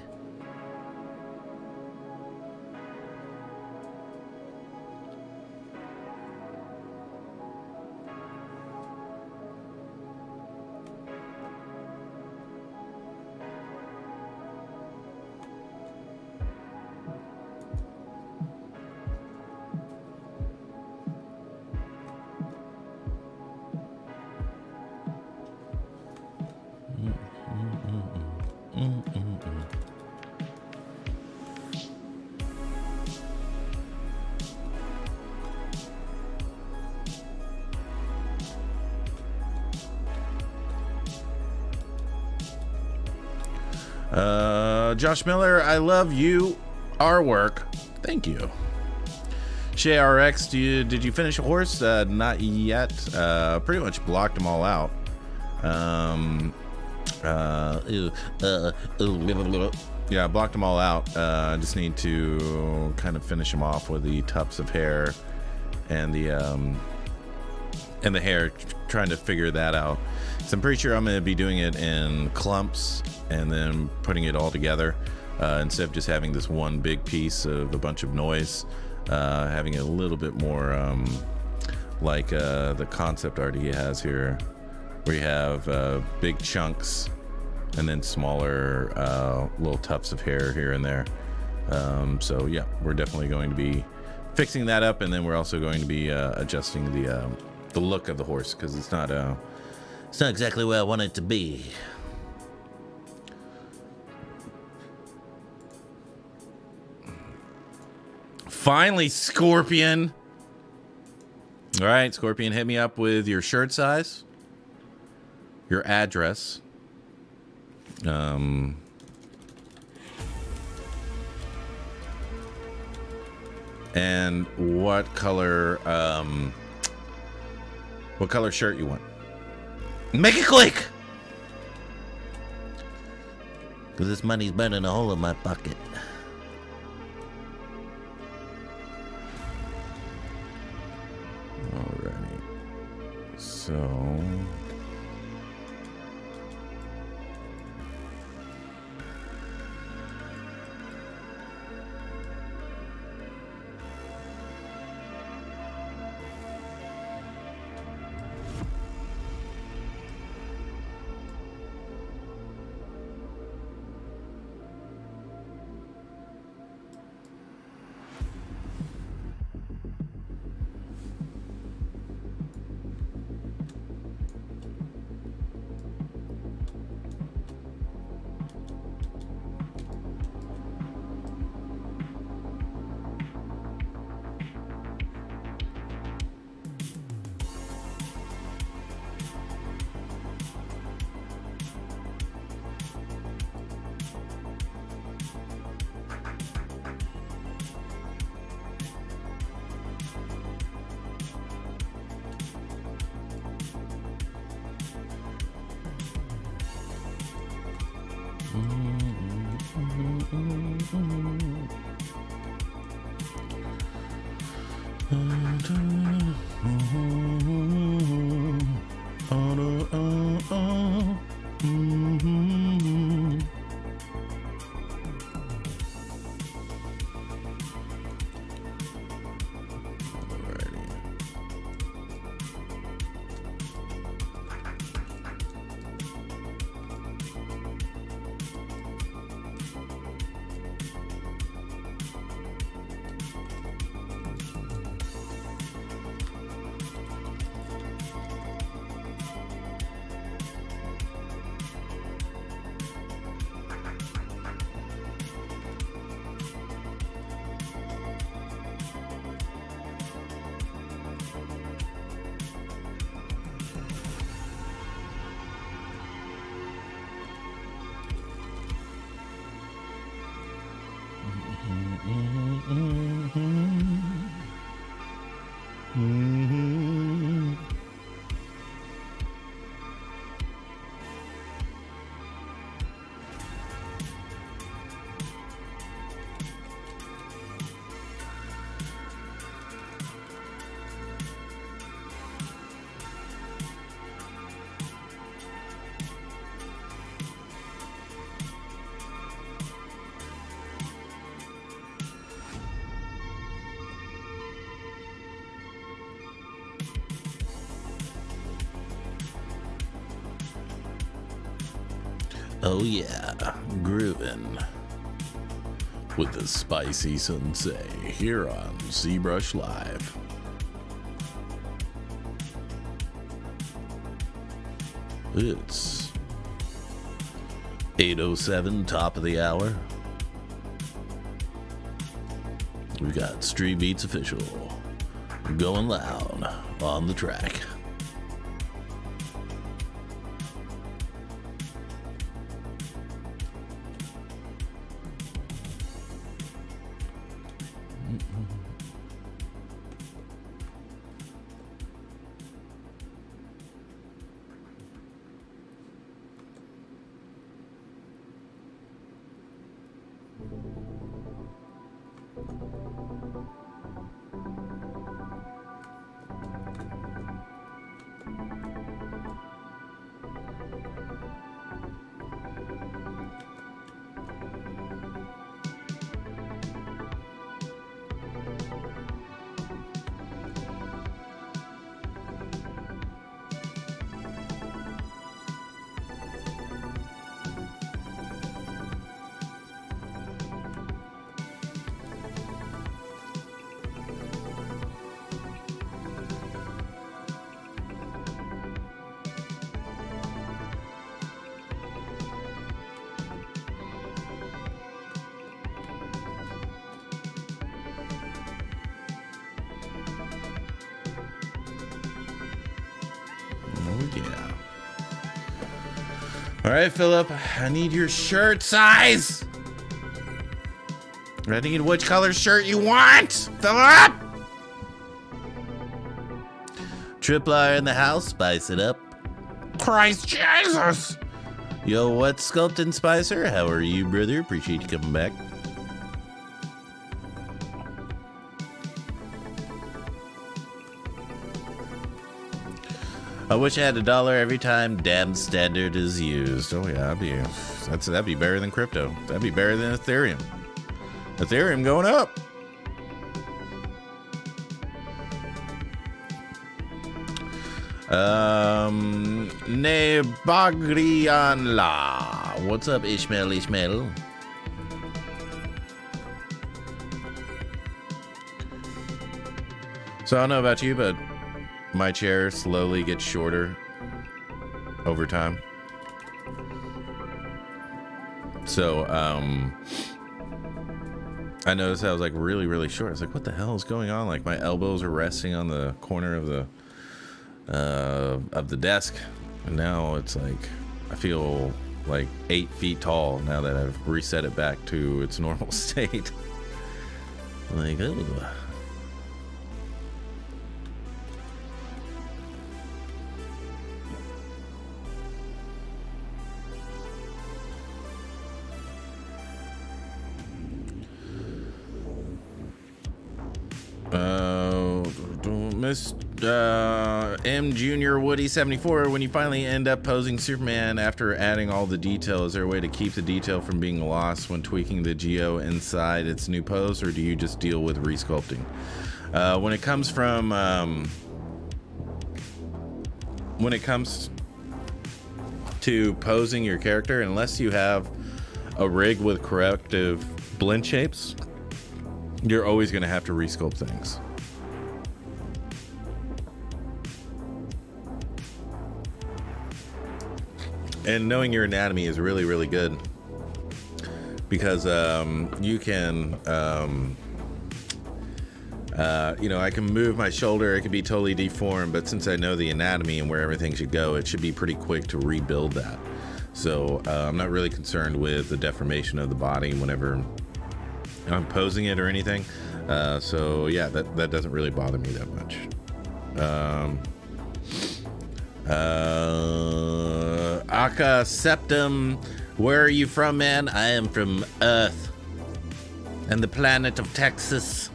Josh Miller, I love you. Our work. Thank you. Shay RX, did you finish a horse? Not yet. Pretty much blocked them all out. Yeah, I blocked them all out. I just need to kind of finish them off with the tufts of hair and the hair, trying to figure that out. So I'm pretty sure I'm going to be doing it in clumps and then putting it all together instead of just having this one big piece of a bunch of noise, having it a little bit more like the concept art he has here, where you have big chunks and then smaller little tufts of hair here and there. So yeah, we're definitely going to be fixing that up, and then we're also going to be adjusting the look of the horse, because it's not exactly where I want it to be. Finally, Scorpion. All right, Scorpion, hit me up with your shirt size, your address, and what color shirt you want. Make it quick, because this money's burning a hole in my pocket. Alrighty. So Oh yeah, groovin' with the spicy sensei here on ZBrush Live. It's 8:07, top of the hour. We got Street Beats Official going loud on the track. Yeah. All right, Philip, I need your shirt size. I need which color shirt you want, Philip. Tripwire in the house, spice it up. Christ Jesus. Yo, what's Sculptin' Spicer? How are you, brother? Appreciate you coming back. I wish I had $1 every time damn standard is used. Oh yeah, that'd be better than crypto. That'd be better than Ethereum. Ethereum going up. Nebagrianla. What's up, Ishmael? So I don't know about you, but my chair slowly gets shorter over time. So, I noticed I was like really short. I was like, what the hell is going on? Like my elbows are resting on the corner of the desk. And now it's like, I feel like 8 feet tall now that I've reset it back to its normal state. Like, oh. M Junior Woody 74. When you finally end up posing Superman after adding all the detail, is there a way to keep the detail from being lost when tweaking the geo inside its new pose, or do you just deal with resculpting? When it comes to posing your character, unless you have a rig with corrective blend shapes, you're always going to have to resculpt things. And knowing your anatomy is really good, because you can I can move my shoulder, it could be totally deformed, but since I know the anatomy and where everything should go, it should be pretty quick to rebuild that. So I'm not really concerned with the deformation of the body whenever I'm posing it or anything. So yeah, that doesn't really bother me that much. Aka Septum, where are you from, man? I am from Earth and the planet of Texas.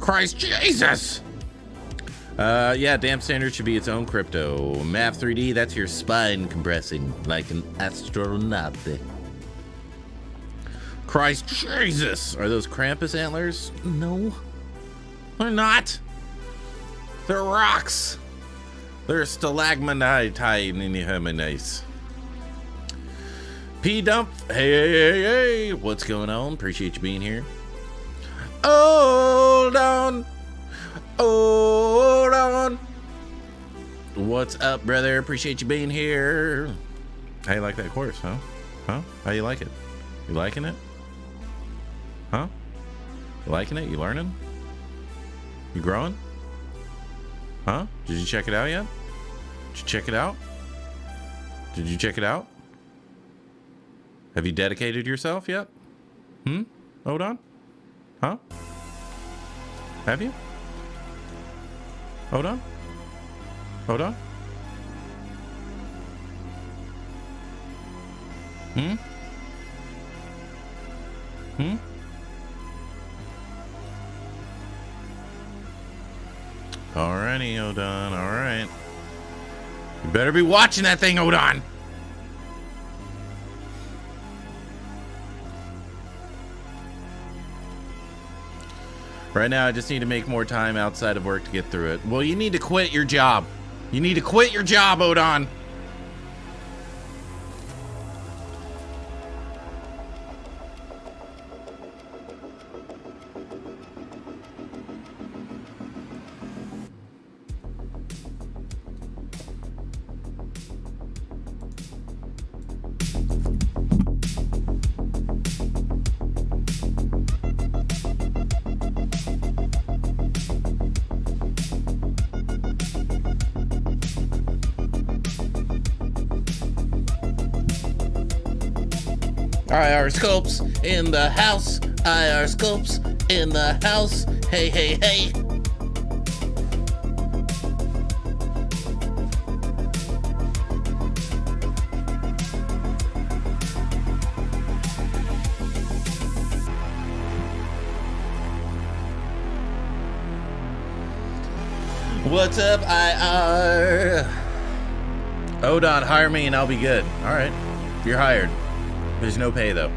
Christ Jesus! Yeah, damn standard should be its own crypto. Math 3D, that's your Spine compressing like an astronaut. Christ Jesus! Are those Krampus antlers? No, they're not. They're rocks. They're stalagmite in the Herminites. P Dump, hey, what's going on? Appreciate you being here. Hold on. What's up, brother? Appreciate you being here. How you like that course, huh? How you like it? You liking it? Huh? You liking it? You learning? You growing? Huh? Did you check it out yet? Did you check it out? Did you check it out? Have you dedicated yourself yet? Hold on. Huh? Have you? Hold on. Hold on. Alrighty, Odon. Alright. You better be watching that thing, Odon. Right now, I just need to make more time outside of work to get through it. Well, you need to quit your job. You need to quit your job, Odon. IR Scopes in the house. IR Scopes in the house. Hey, hey, hey. What's up, IR? Odon, hire me and I'll be good. All right, you're hired. There's no pay, though.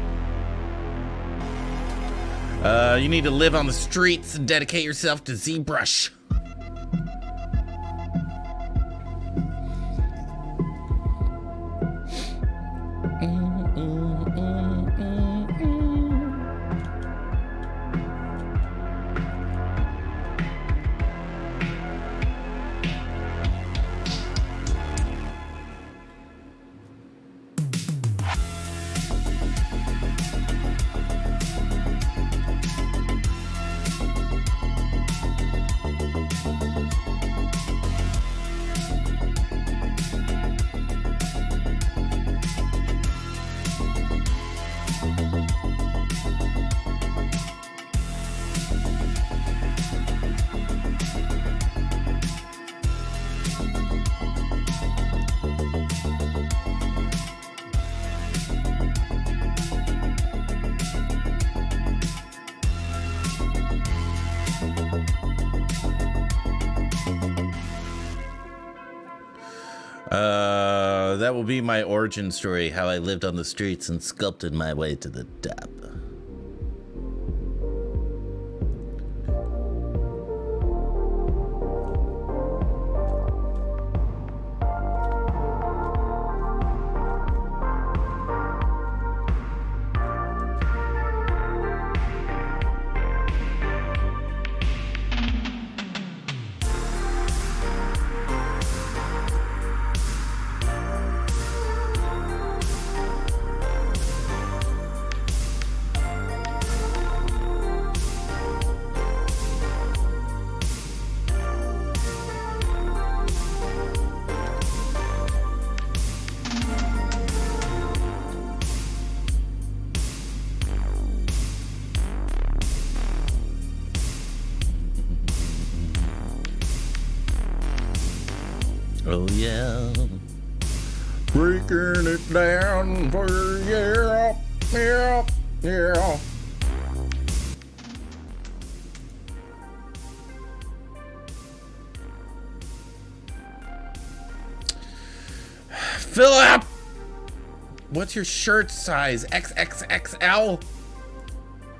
You need to live on the streets and dedicate yourself to ZBrush. That will be my origin story, how I lived on the streets and sculpted my way to the top. Oh yeah, breaking it down for yeah. Philip, what's your shirt size? XXXL?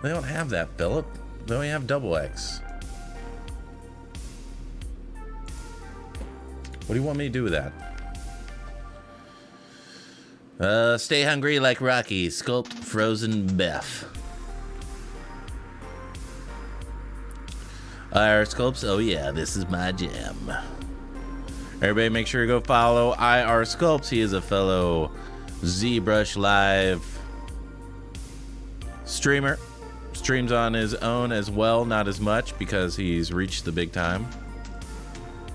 They don't have that, Philip. They only have XX. What do you want me to do with that? Stay hungry like Rocky. Sculpt frozen Beth. IR Sculpts. Oh yeah, this is my jam. Everybody make sure to go follow IR Sculpts. He is a fellow ZBrush Live streamer. Streams on his own as well, not as much because he's reached the big time.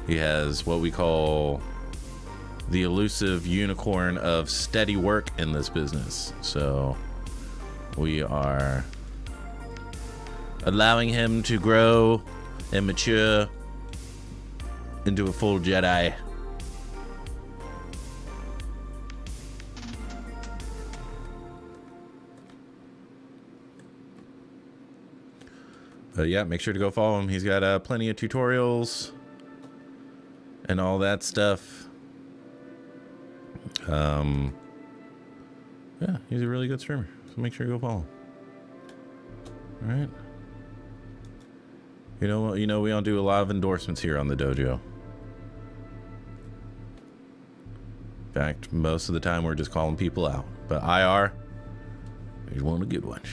He has what we call the elusive unicorn of steady work in this business. So we are allowing him to grow and mature into a full Jedi. Yeah, make sure to go follow him. He's got plenty of tutorials and all that stuff. Yeah, he's a really good streamer, so make sure you go follow him. All right. You know, we don't do a lot of endorsements here on the dojo. In fact, most of the time we're just calling people out. But IR, he's one of the good ones.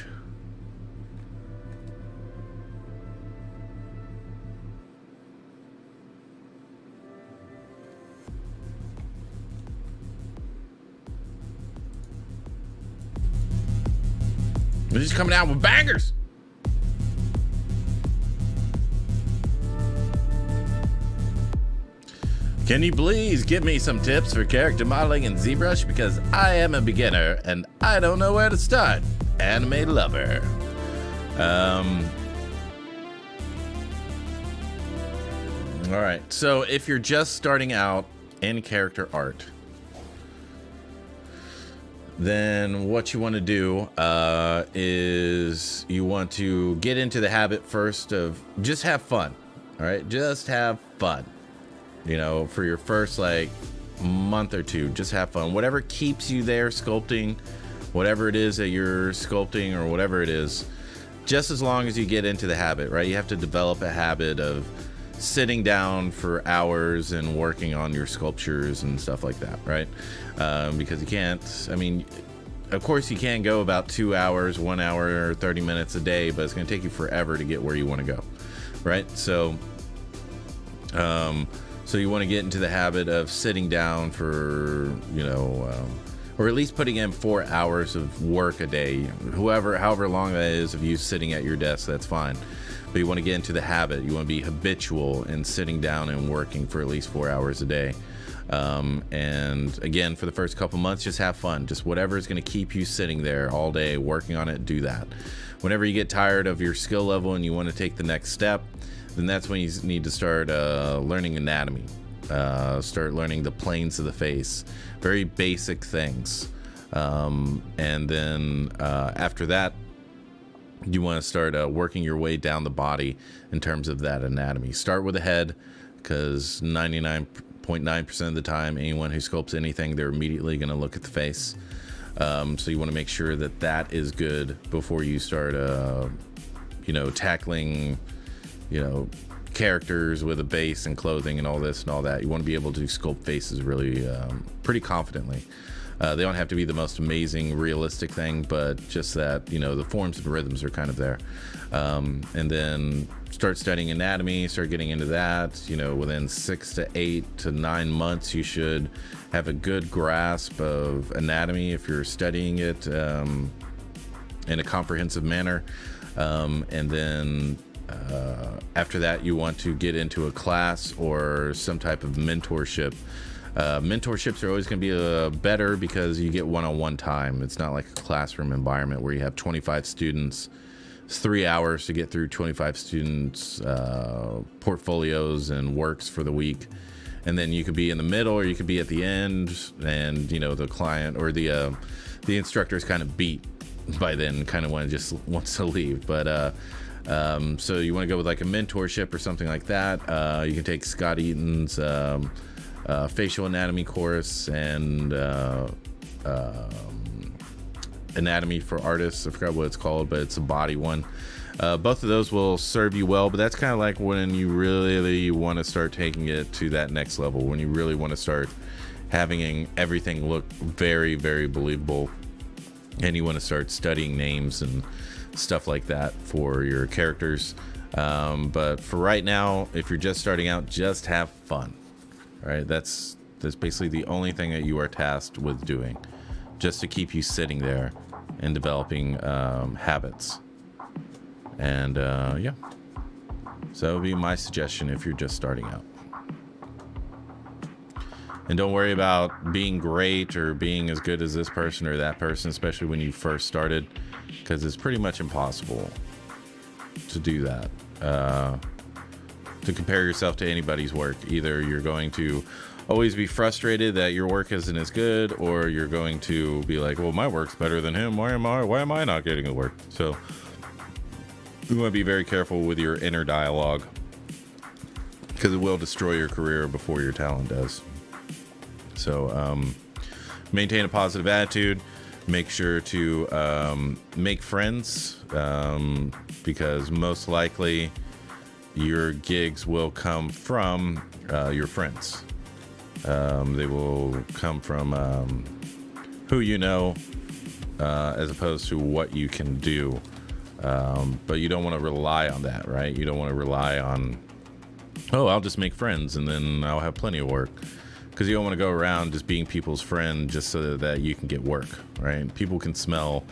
He's coming out with bangers. Can you please give me some tips for character modeling in ZBrush? Because I am a beginner and I don't know where to start. Anime lover. All right. So if you're just starting out in character art, then what you want to do is you want to get into the habit first of just have fun. All right, just have fun. You know, for your first like month or two, just have fun. Whatever keeps you there sculpting, whatever it is that you're sculpting or whatever it is, just as long as you get into the habit, right? You have to develop a habit of sitting down for hours and working on your sculptures and stuff like that, right? Because you can't, I mean, of course you can go about 2 hours, 1 hour, or 30 minutes a day, but it's going to take you forever to get where you want to go, right? So you want to get into the habit of sitting down for, you know, or at least putting in 4 hours of work a day, however long that is of you sitting at your desk, that's fine. But you want to get into the habit. You want to be habitual in sitting down and working for at least 4 hours a day. And again, for the first couple months, just have fun. Just whatever is going to keep you sitting there all day working on it, do that. Whenever you get tired of your skill level and you want to take the next step, then that's when you need to start learning anatomy. Start learning the planes of the face. Very basic things. And then after that, you want to start working your way down the body in terms of that anatomy. Start with the head, because 99.9% of the time, anyone who sculpts anything, they're immediately going to look at the face. So you want to make sure that that is good before you start, you know, tackling, you know, characters with a base and clothing and all this and all that. You want to be able to sculpt faces really pretty confidently. They don't have to be the most amazing realistic thing, but just that, you know, the forms and rhythms are kind of there. And then start studying anatomy, start getting into that. You know, within 6 to 8 to 9 months, you should have a good grasp of anatomy if you're studying it in a comprehensive manner. And then after that, you want to get into a class or some type of mentorship. Mentorships are always going to be better because you get one-on-one time. It's not like a classroom environment where you have 25 students. It's 3 hours to get through 25 students' portfolios and works for the week. And then you could be in the middle or you could be at the end, and, you know, the client or the instructor is kind of beat by then, kind of wants to leave. But so you want to go with like a mentorship or something like that. You can take Scott Eaton's facial anatomy course and anatomy for artists. I forgot what it's called, but it's a body one. Both of those will serve you well, but that's kind of like when you really want to start taking it to that next level, when you really want to start having everything look very, very believable. And you want to start studying names and stuff like that for your characters. But for right now, if you're just starting out, just have fun. All right, that's basically the only thing that you are tasked with doing, just to keep you sitting there and developing habits. And yeah, so that would be my suggestion if you're just starting out. And don't worry about being great or being as good as this person or that person, especially when you first started, because it's pretty much impossible to do that. To compare yourself to anybody's work. Either you're going to always be frustrated that your work isn't as good, or you're going to be like, well, my work's better than him. Why am I not getting the work? So you want to be very careful with your inner dialogue, because it will destroy your career before your talent does. So maintain a positive attitude. Make sure to make friends, because most likely your gigs will come from your friends. They will come from who you know, as opposed to what you can do. But you don't want to rely on that, right? You don't want to rely on, oh, I'll just make friends and then I'll have plenty of work. Because you don't want to go around just being people's friend just so that you can get work, right? People can smell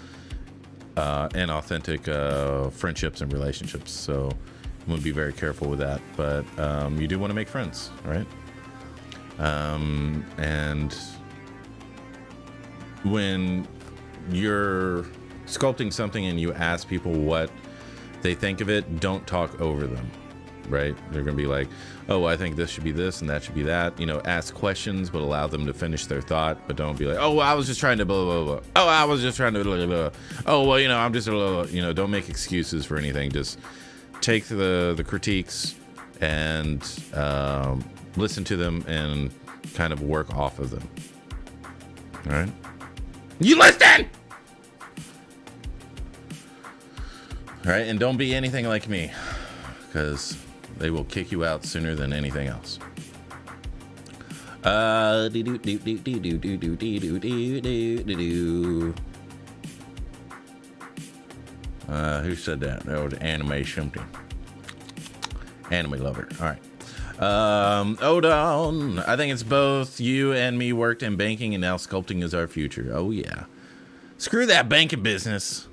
inauthentic friendships and relationships. So you want to be very careful with that. But you do want to make friends, right? And when you're sculpting something and you ask people what they think of it, don't talk over them. Right? They're going to be like, oh, I think this should be this and that should be that. You know, ask questions, but allow them to finish their thought. But don't be like, oh, I was just trying to blah, blah, blah. Oh, I was just trying to blah, blah, blah. Oh, well, you know, I'm just, blah, blah. You know, don't make excuses for anything. Just take the critiques and listen to them and kind of work off of them. All right? You listen! All right? And don't be anything like me, because they will kick you out sooner than anything else. Who said that? That was anime something. Anime lover. All right. Hold on. I think it's both you and me worked in banking, and now sculpting is our future. Oh, yeah. Screw that banking business.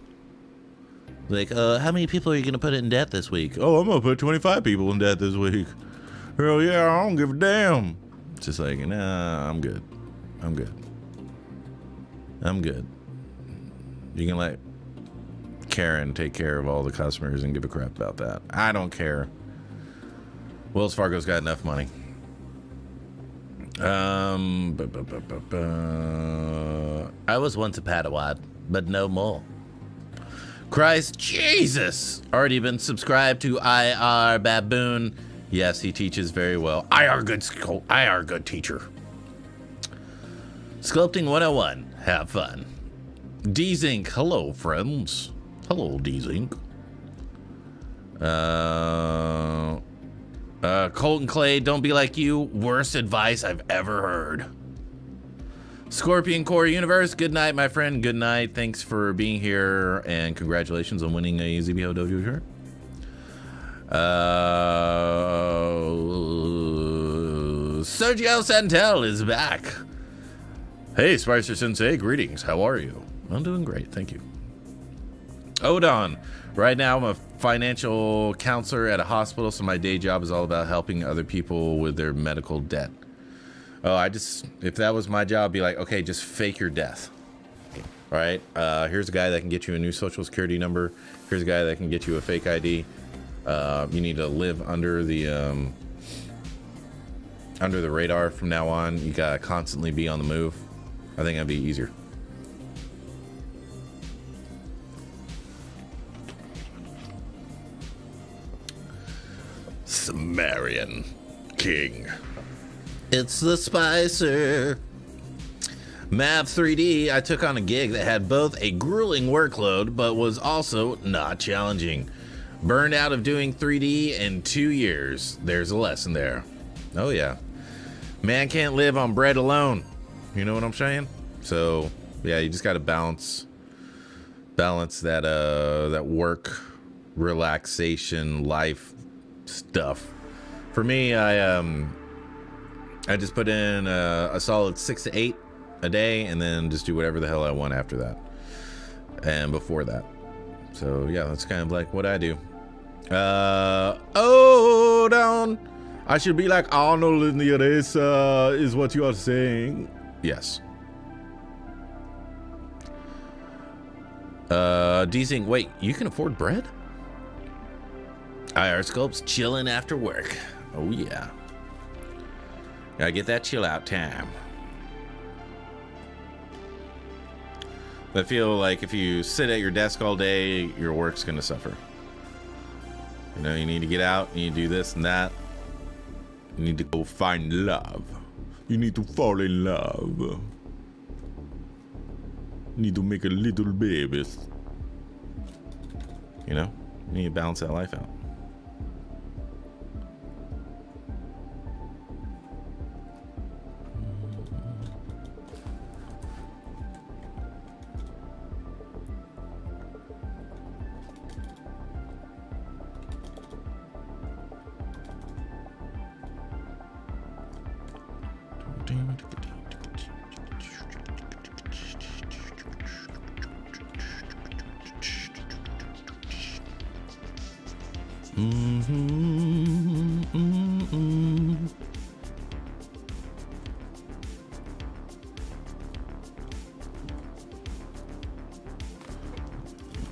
Like, how many people are you going to put in debt this week? Oh, I'm going to put 25 people in debt this week. Hell yeah, I don't give a damn. It's just like, nah, I'm good. I'm good. I'm good. You can let Karen take care of all the customers and give a crap about that. I don't care. Wells Fargo's got enough money. I was once a Padawan, but no more. Christ Jesus! Already been subscribed to IR Baboon. Yes, he teaches very well. IR good teacher. Sculpting 101. Have fun. D-Zinc. Hello, friends. Hello, D-Zinc. Colton Clay, don't be like you. Worst advice I've ever heard. Scorpion Core Universe, good night, my friend. Good night. Thanks for being here, and congratulations on winning a ZBHO Dojo shirt. Sergio Santel is back. Hey, Spicer Sensei, greetings. How are you? I'm doing great, thank you. Odon, right now I'm a financial counselor at a hospital, so my day job is all about helping other people with their medical debt. Oh, if that was my job, I'd be like, okay, just fake your death. All right, here's a guy that can get you a new social security number. Here's a guy that can get you a fake ID. You need to live under the radar from now on. You gotta constantly be on the move. I think that'd be easier. Sumerian King. It's the Spicer. Math 3D, I took on a gig that had both a grueling workload, but was also not challenging. Burned out of doing 3D in 2 years. There's a lesson there. Oh yeah. Man can't live on bread alone. You know what I'm saying? So yeah, you just got to balance that work, relaxation, life stuff. For me, I just put in a solid 6 to 8 a day, and then just do whatever the hell I want after that and before that. So yeah, that's kind of like what I do. Down. I should be like Arnold in the race, is what you are saying. Yes. D-Zing, wait, you can afford bread? IR Sculpt's chilling after work. Oh yeah. Gotta get that chill out time. I feel like if you sit at your desk all day, your work's gonna suffer. You know, you need to get out, you need to do this and that. You need to go find love. You need to fall in love. You need to make a little babies. You know, you need to balance that life out.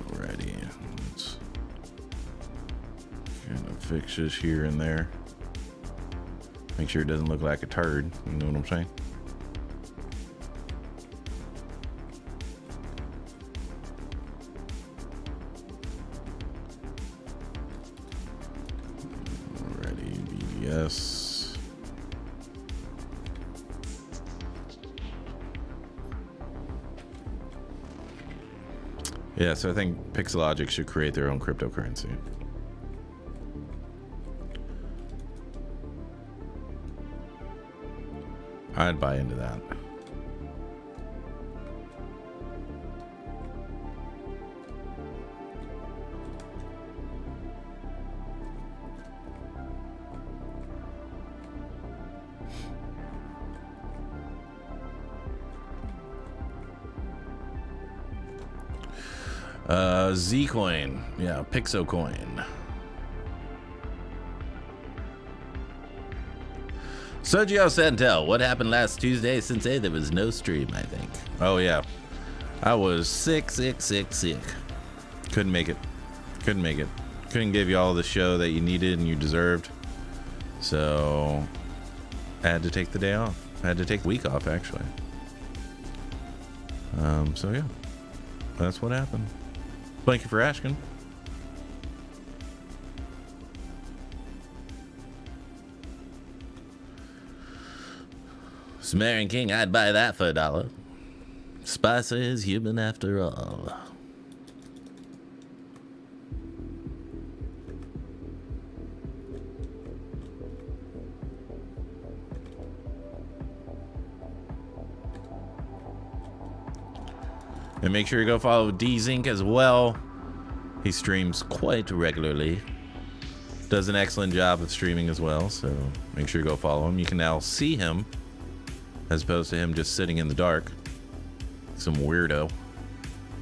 Alrighty, let's kind of fix this here and there. Make sure it doesn't look like a turd. You know what I'm saying? Alrighty, BDS. Yeah, so I think Pixologic should create their own cryptocurrency. I'd buy into that. Z-Coin. Yeah, Pixocoin. Sergio Santel, what happened last Tuesday? Since there was no stream, I think. Oh, yeah. I was sick. Couldn't make it. Couldn't give you all the show that you needed and you deserved. So, I had to take the day off. I had to take the week off, actually. So, yeah. That's what happened. Thank you for asking. Sumerian King, I'd buy that for $1. Spicer is human after all. And make sure you go follow D-Zink as well. He streams quite regularly. Does an excellent job of streaming as well, so make sure you go follow him. You can now see him as opposed to him just sitting in the dark. Some weirdo.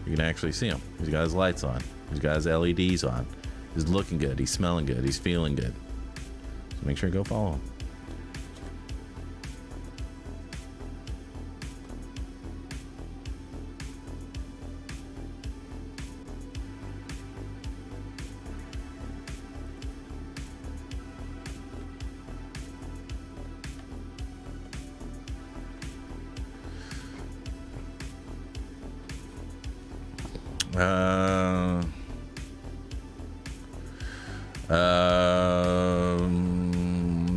You can actually see him. He's got his lights on. He's got his LEDs on. He's looking good. He's smelling good. He's feeling good. So make sure you go follow him.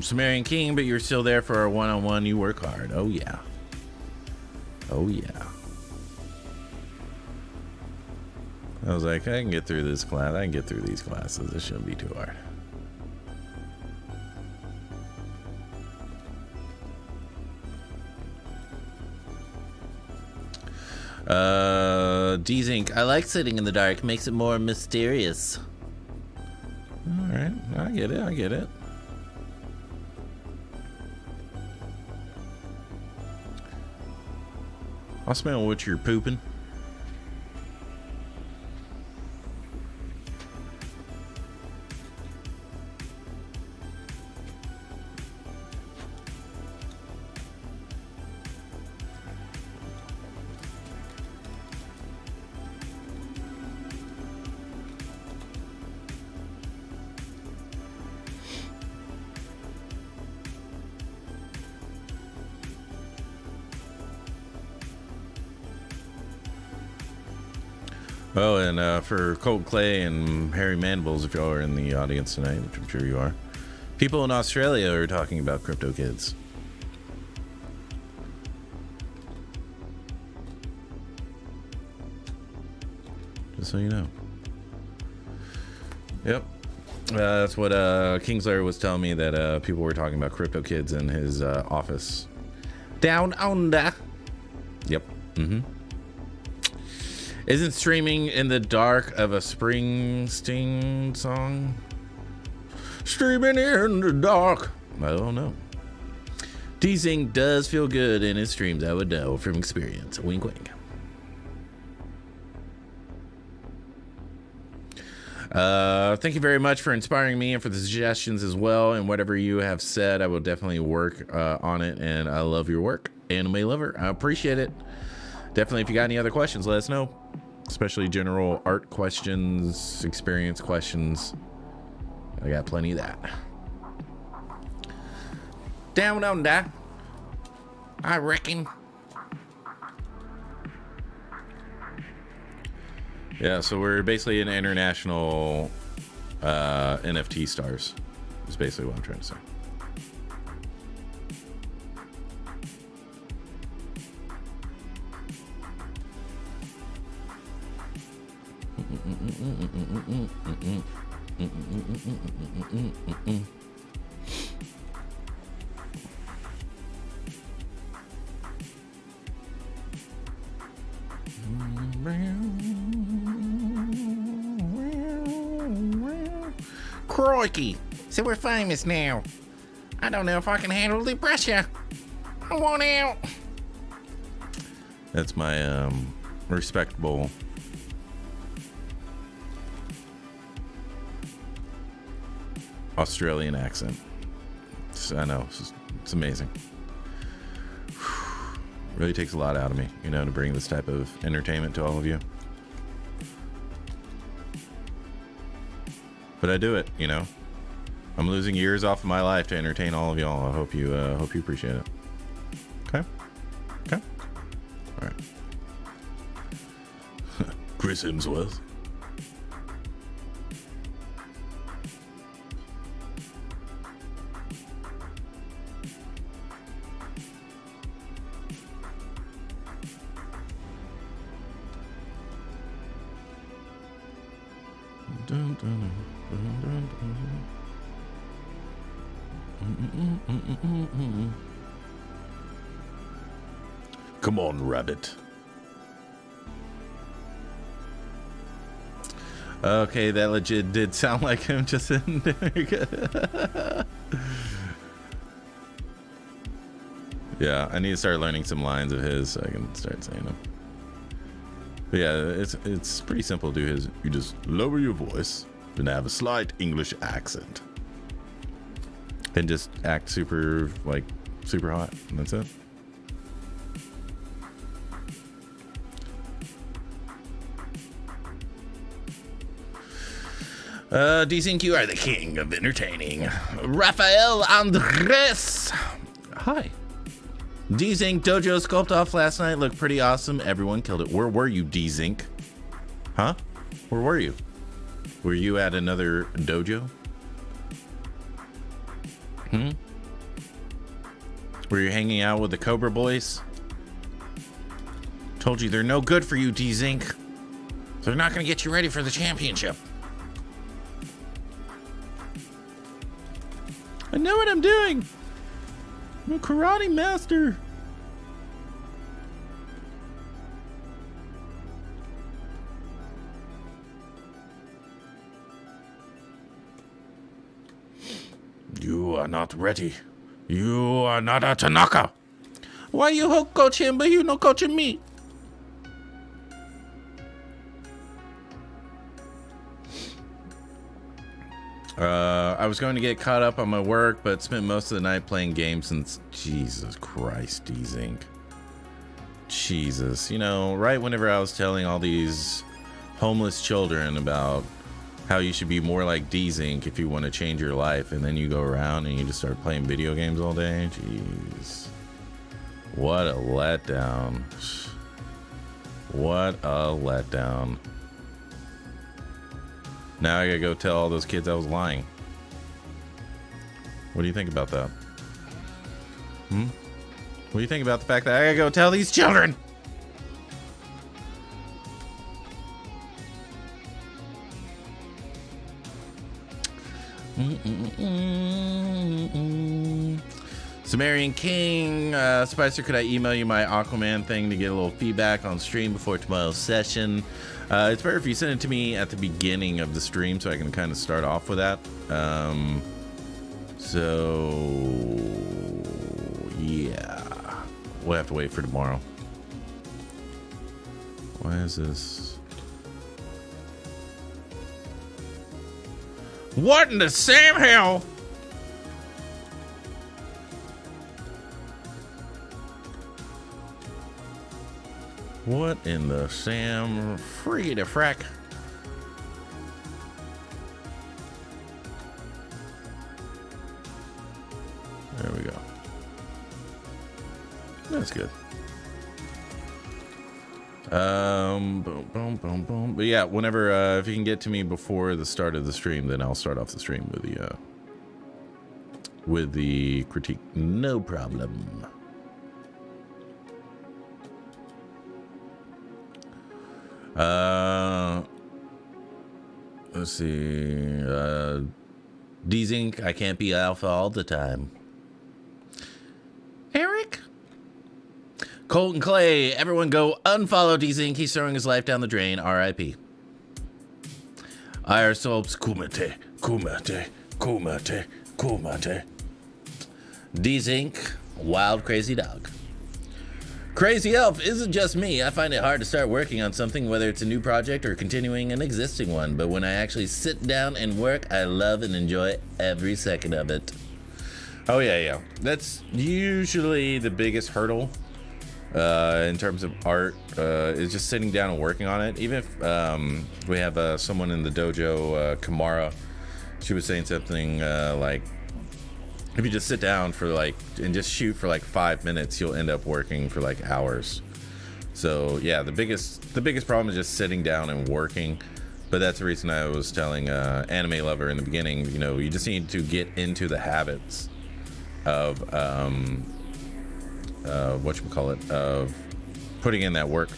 Sumerian King, but you're still there for our one-on-one. You work hard. Oh yeah. Oh yeah. I was like, I can get through this class. I can get through these classes. This shouldn't be too hard. D-Zinc, I like sitting in the dark. Makes it more mysterious. Alright, I get it, I get it. I'll smell what you're pooping. Oh, and for Cold Clay and Harry Mandibles, if y'all are in the audience tonight, which I'm sure you are, people in Australia are talking about crypto kids. Just so you know. Yep. That's what Kingslayer was telling me, that people were talking about crypto kids in his office. Down under. Yep. Mm-hmm. Isn't streaming in the dark of a Springsteen song? Streaming in the dark. I don't know. D-Zing does feel good in his streams. I would know from experience. Wink, wink. Thank you very much for inspiring me and for the suggestions as well. And whatever you have said, I will definitely work on it. And I love your work. Anime lover. I appreciate it. Definitely, if you got any other questions, let us know. Especially general art questions, experience questions. I got plenty of that. Down under, I reckon. Yeah, so we're basically an international NFT stars. Is basically what I'm trying to say. Crikey, so we're famous now. I don't know if I can handle the pressure. I want out. That's my respectable Australian accent. I know, it's amazing. Really takes a lot out of me, you know, to bring this type of entertainment to all of you. But I do it, you know. I'm losing years off of my life to entertain all of y'all. I hope you appreciate it. Okay. Okay. All right. Chris Hemsworth. Come on, rabbit. Okay, that legit did sound like him just in there. Yeah, I need to start learning some lines of his so I can start saying them. But yeah, it's pretty simple to do his. You just lower your voice and have a slight English accent. And just act super hot. And that's it. Do you think you are the king of entertaining? Rafael Andres. Hi. D-Zinc Dojo sculpt off last night looked pretty awesome. Everyone killed it. Where were you, D-Zinc? Huh? Where were you? Were you at another dojo? Were you hanging out with the Cobra Boys? Told you they're no good for you, D-Zinc. They're not going to get you ready for the championship. I know what I'm doing. I'm a karate master. You are not ready. You are not a Tanaka. Why you coach him, but you no coaching me? I was going to get caught up on my work, but spent most of the night playing games since... Jesus Christ, D-Zinc. Jesus. You know, right whenever I was telling all these homeless children about how you should be more like D-Zinc if you want to change your life, and then you go around and you just start playing video games all day. Jeez. What a letdown. What a letdown. Now I gotta go tell all those kids I was lying. What do you think about that? What do you think about the fact that I gotta go tell these children? Sumerian King, Spicer, could I email you my Aquaman thing to get a little feedback on stream before tomorrow's session? It's better if you send it to me at the beginning of the stream so I can kind of start off with that. So, yeah. We'll have to wait for tomorrow. Why is this? What in the Sam hell? What in the Sam free to frack? There we go. That's good. Boom, boom, boom, boom. But yeah, whenever if you can get to me before the start of the stream, then I'll start off the stream with the critique. No problem. Let's see. D-Zinc, I can't be alpha all the time. Eric? Colton Clay, everyone go unfollow D-Zinc. He's throwing his life down the drain. R.I.P. IR Soaps, Kumate, Kumate, Kumate, Kumate. D-Zinc, wild crazy dog. Crazy Elf isn't just me. I find it hard to start working on something, whether it's a new project or continuing an existing one. But when I actually sit down and work, I love and enjoy every second of it. Oh, yeah. That's usually the biggest hurdle in terms of art, is just sitting down and working on it. Even if we have someone in the dojo, Kamara, she was saying something like, if you just sit down for and just shoot for 5 minutes, you'll end up working for hours. So yeah, the biggest problem is just sitting down and working. But that's the reason I was telling Anime Lover in the beginning, you just need to get into the habits of of putting in that work.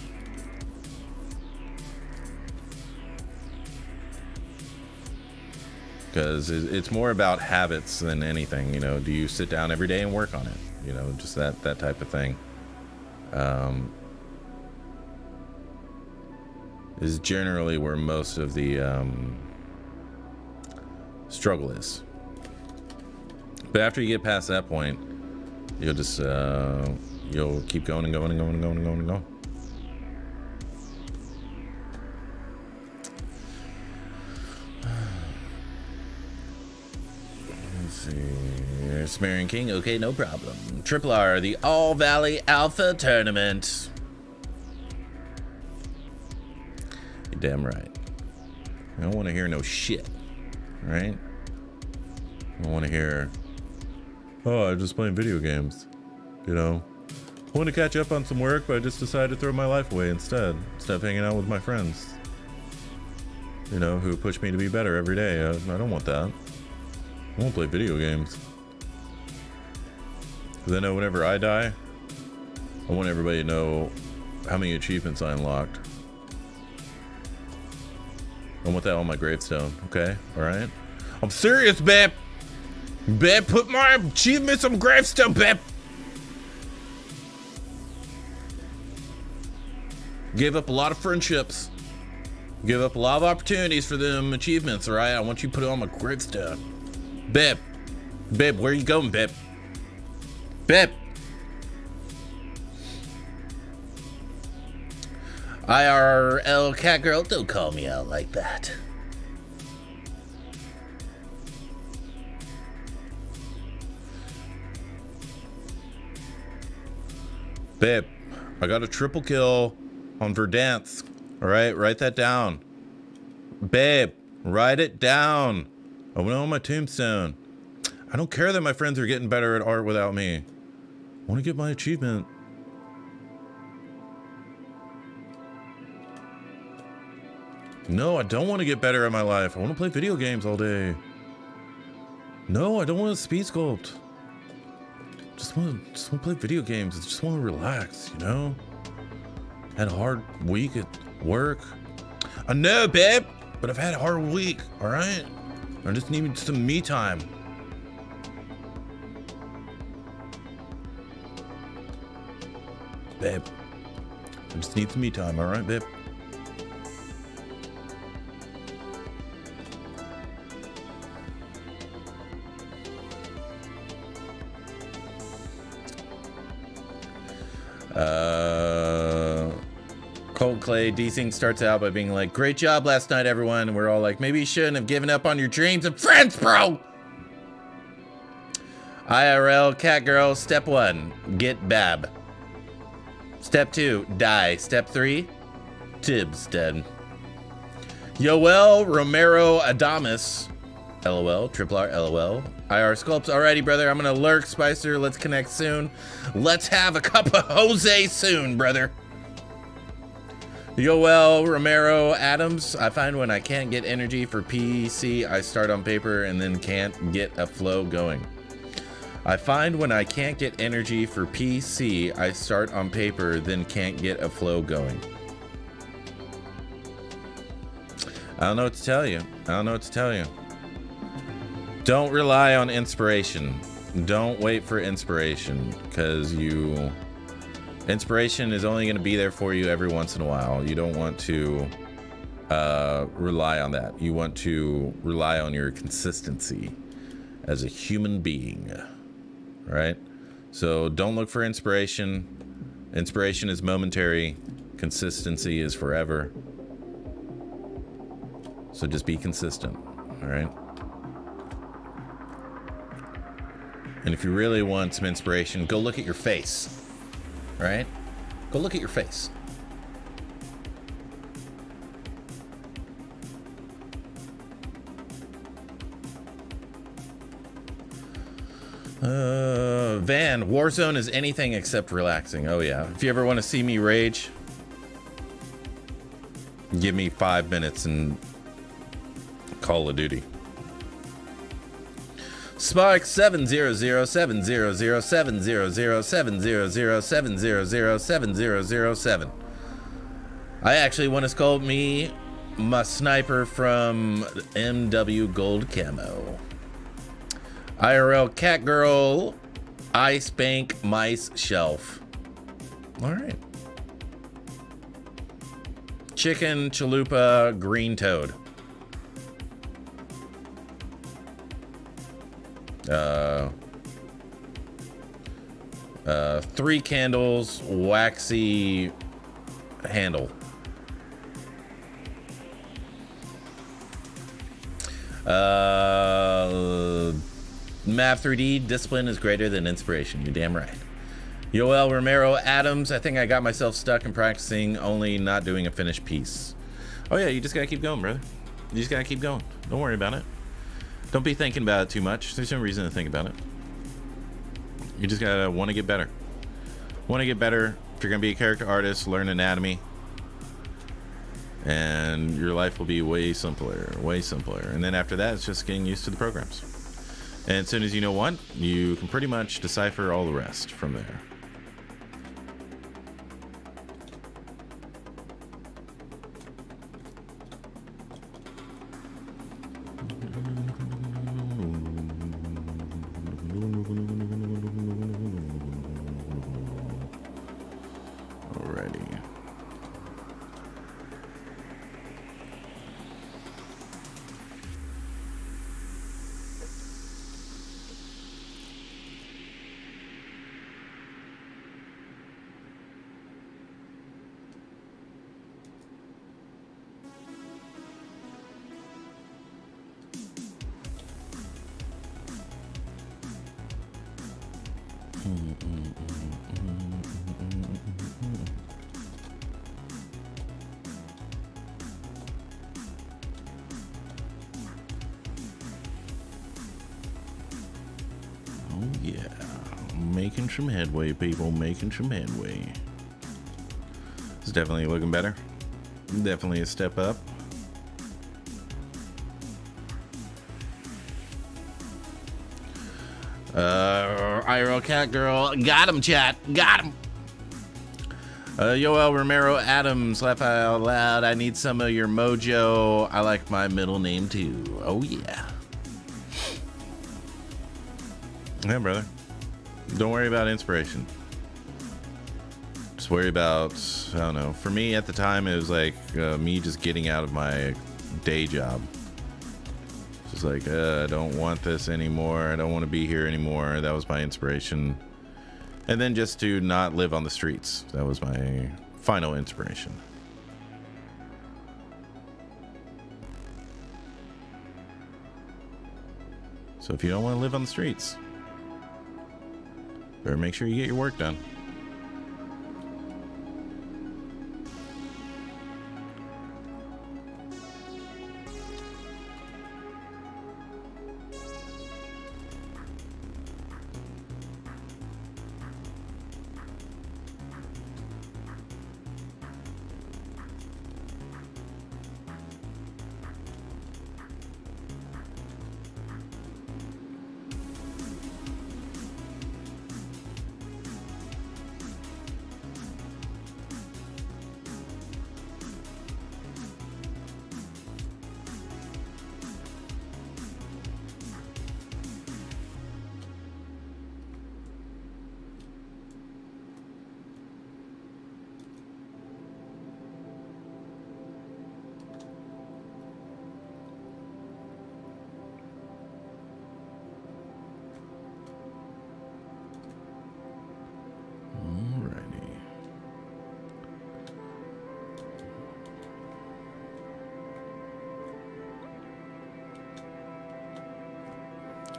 Because it's more about habits than anything. Do you sit down every day and work on it? Just that type of thing. Is generally where most of the struggle is. But after you get past that point, you'll just you'll keep going and going and going and going and going and going. Sumerian King, okay, no problem. Triple R, the All Valley Alpha Tournament. You're damn right. I don't want to hear no shit, right? I want to hear, oh, I'm just playing video games. I want to catch up on some work, but I just decided to throw my life away instead of hanging out with my friends. Who push me to be better every day. I don't want that. I won't play video games. Because I know whenever I die, I want everybody to know how many achievements I unlocked. I want that on my gravestone, okay? Alright? I'm serious, babe! Babe, put my achievements on gravestone, babe! Gave up a lot of friendships. Give up a lot of opportunities for them achievements, alright? I want you to put it on my gravestone. Babe, Babe, where you going, babe? Babe. IRL cat girl, don't call me out like that. Babe, I got a triple kill on Verdansk. All right, write that down. Babe, write it down. I want it on my tombstone. I don't care that my friends are getting better at art without me. I want to get my achievement. No, I don't want to get better at my life. I want to play video games all day. No, I don't want to speed sculpt. Just want to play video games. I just want to relax, you know? Had a hard week at work. I know, babe, but I've had a hard week, all right? I just need some me time. Babe, I just need some me time, all right, babe? Cold Clay Deasing starts out by being like, great job last night, everyone. And we're all like, maybe you shouldn't have given up on your dreams and friends, bro. IRL Cat Girl, step 1, get Bab. Step 2, die. Step 3, Tibbs dead. Yoel Romero Adamus, LOL, triple R, LOL. IR Sculpts, alrighty, brother. I'm gonna lurk, Spicer. Let's connect soon. Let's have a cup of Jose soon, brother. Yoel Romero Adams, I find when I can't get energy for PC, I start on paper and then can't get a flow going. I find when I can't get energy for PC, I start on paper, then can't get a flow going. I don't know what to tell you. I don't know what to tell you. Don't rely on inspiration. Don't wait for inspiration, because inspiration is only going to be there for you every once in a while. You don't want to rely on that. You want to rely on your consistency as a human being, right? So don't look for inspiration. Inspiration is momentary. Consistency is forever. So just be consistent, all right? And if you really want some inspiration, go look at your face, right? Go look at your face. Van, Warzone is anything except relaxing. Oh yeah. If you ever want to see me rage, give me 5 minutes and Call of Duty. Spark 7007007007007007007. I actually want to sculpt me my sniper from MW Gold Camo. IRL Cat Girl, Ice Bank Mice Shelf. All right. Chicken Chalupa Green Toad. Three candles, waxy handle. Map 3D, discipline is greater than inspiration. You're damn right. Yoel Romero Adams, I think I got myself stuck in practicing, only not doing a finished piece. Oh yeah, you just gotta keep going, brother. You just gotta keep going. Don't worry about it. Don't be thinking about it too much. There's no reason to think about it. You just gotta want to get better. Want to get better. If you're gonna be a character artist, learn anatomy, and your life will be way simpler, way simpler. And then after that, it's just getting used to the programs. And as soon as you know one, you can pretty much decipher all the rest from there. Making some headway, people. Making some headway. It's definitely looking better. Definitely a step up. IRL Cat Girl. Got him, chat. Got him. Yoel Romero Adams. Laugh out loud. I need some of your mojo. I like my middle name too. Oh, yeah. Yeah, brother. Don't worry about inspiration. Just worry about, I don't know. For me at the time, it was like me just getting out of my day job. Just like, I don't want this anymore. I don't want to be here anymore. That was my inspiration. And then just to not live on the streets. That was my final inspiration. So if you don't want to live on the streets, better make sure you get your work done.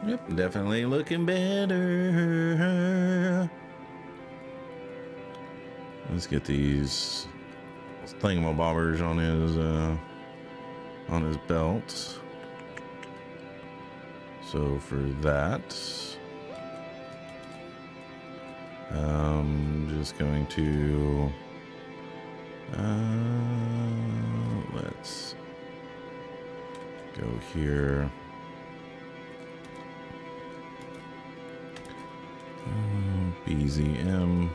Yep, definitely looking better. Let's get these thingamabobbers on his belt. So for that, I'm just going to let's go here. BZM,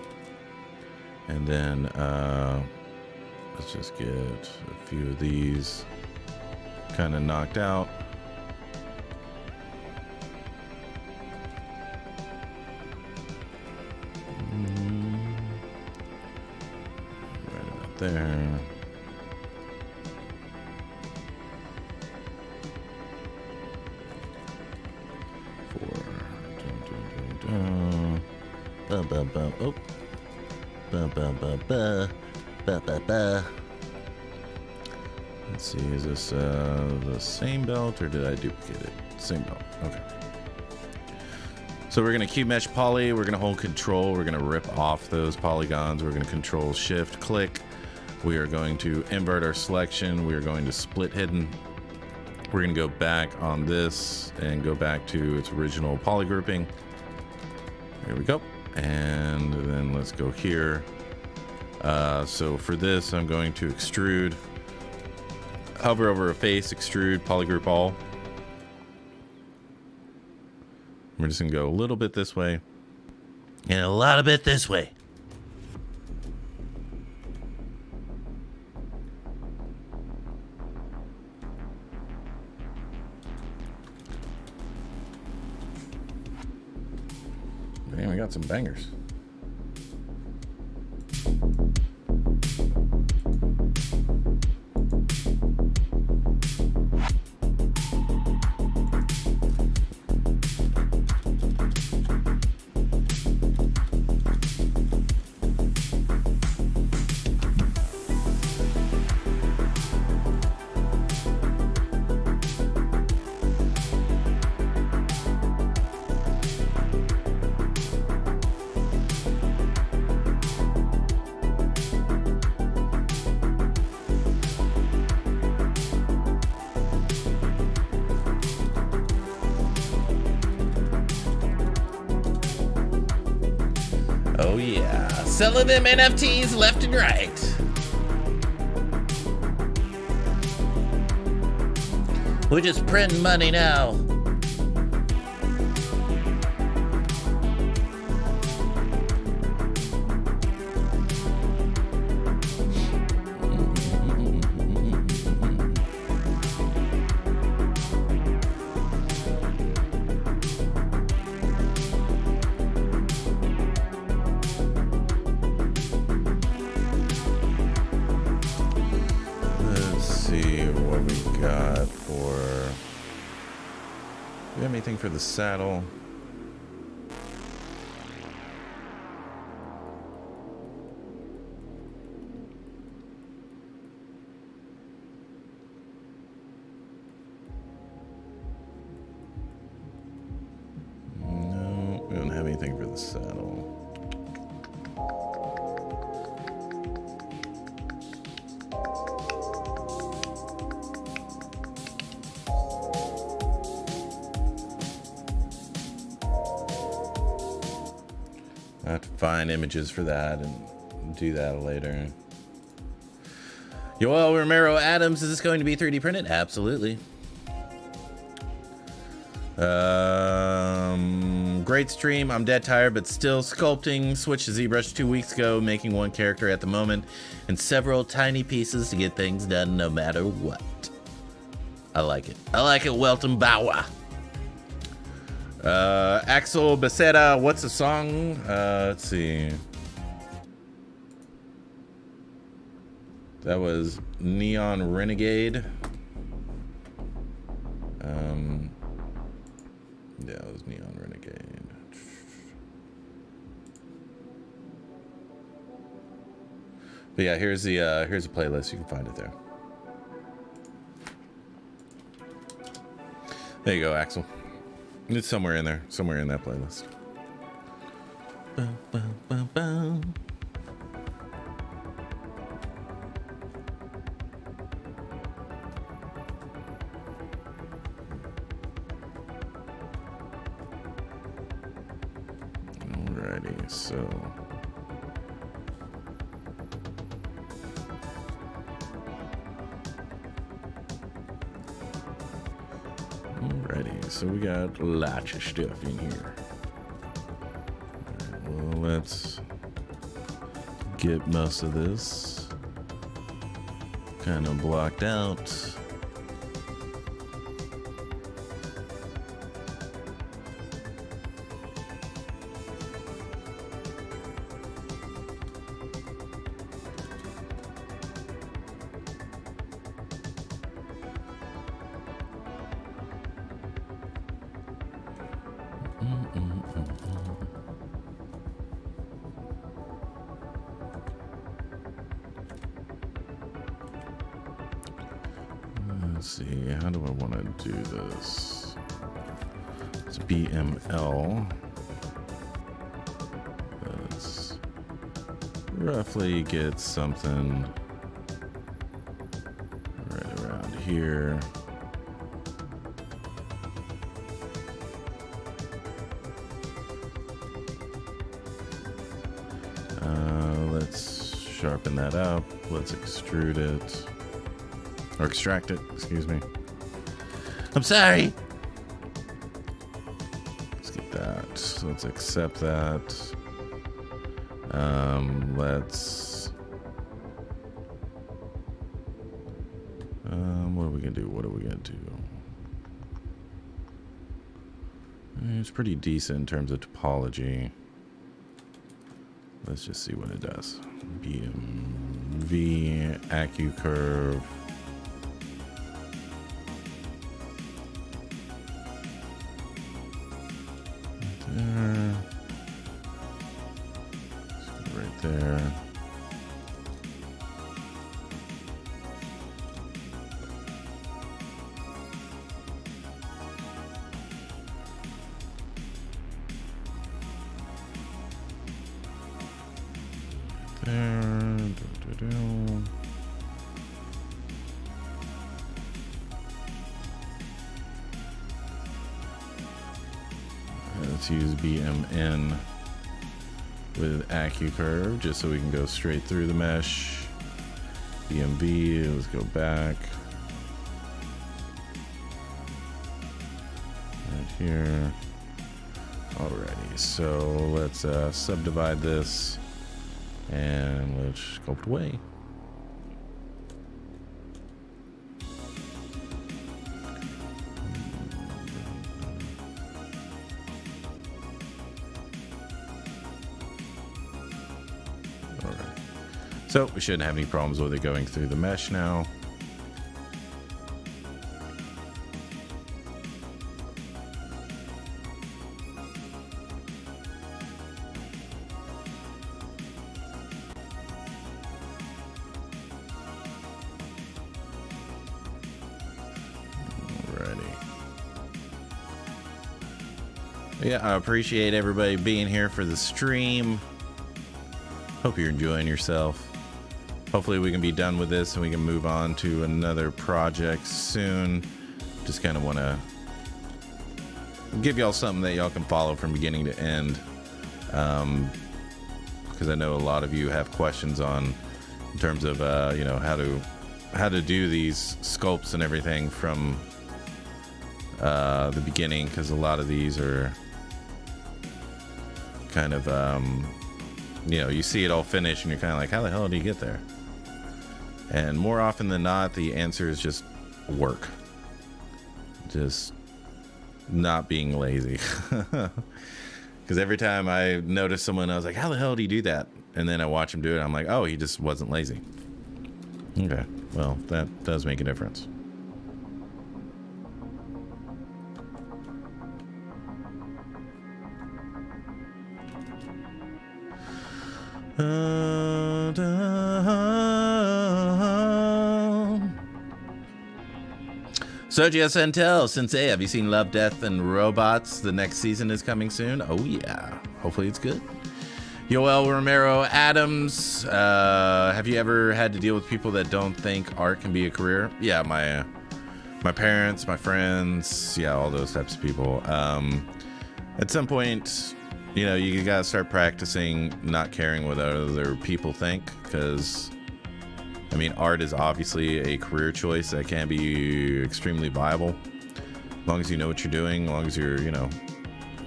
and then let's just get a few of these kind of knocked out. Right about there. Ba ba ba. Oh. Ba ba ba ba. Ba ba ba. Let's see, is this the same belt or did I duplicate it? Same belt. Okay. So we're gonna cube mesh poly. We're gonna hold control. We're gonna rip off those polygons. We're gonna control shift click. We are going to invert our selection. We are going to split hidden. We're gonna go back on this and go back to its original poly grouping. There we go. And then let's go here. So for this, I'm going to extrude, hover over a face, extrude, polygroup all. We're just gonna go a little bit this way And a lot of it this way. Man, we got some bangers. selling them NFTs left and right. We're just printing money now. Anything for the saddle? No, we don't have anything for the saddle. I have to find images for that and do that later. Yoel Romero Adams, is this going to be 3D printed? Absolutely. Great stream. I'm dead tired, but still sculpting. Switched to ZBrush 2 weeks ago, making one character at the moment and several tiny pieces to get things done no matter what. I like it. I like it, Welton Bauer. Axel Becerra, what's the song? Let's see. That was Neon Renegade. Yeah, it was Neon Renegade. But yeah, here's a playlist. You can find it there. There you go, Axel. It's somewhere in there, somewhere in that playlist. Bum, bum, bum, bum. Alrighty, so. Alrighty, so we got lots of stuff in here. Alright, well, let's get most of this kind of blocked out. Let's see, how do I want to do this? It's BML. Let's roughly get something right around here. Let's sharpen that up. Let's extrude it. Or extract it, excuse me. I'm sorry. Let's get that. So let's accept that. Let's. What are we gonna do? What are we gonna do? It's pretty decent in terms of topology. Let's just see what it does. BMV, AccuCurve. There. Right there. Let's use BMN. with AccuCurve just so we can go straight through the mesh. EMV, let's go back. Right here. Alrighty, so let's subdivide this and let's sculpt away. So we shouldn't have any problems with it going through the mesh now. Alrighty. Yeah, I appreciate everybody being here for the stream. Hope you're enjoying yourself. Hopefully we can be done with this and we can move on to another project soon. Just kind of want to give y'all something that y'all can follow from beginning to end. Because I know a lot of you have questions on in terms of you know, how to do these sculpts and everything from the beginning, because a lot of these are kind of you know, you see it all finished and you're kind of like, how the hell do you get there? And more often than not, the answer is just work. Just not being lazy. Because every time I notice someone, I was like, how the hell do you do that? And then I watch him do it. I'm like, oh, he just wasn't lazy. Okay, well, that does make a difference. Soji Santel, Sensei, have you seen Love, Death, and Robots? The next season is coming soon. Oh yeah, hopefully it's good. Yoel Romero Adams, have you ever had to deal with people that don't think art can be a career? Yeah, my parents, my friends, yeah, all those types of people. At some point, you know, you gotta start practicing not caring what other people think, because I mean, art is obviously a career choice that can be extremely viable, as long as you know what you're doing, as long as you're, you know,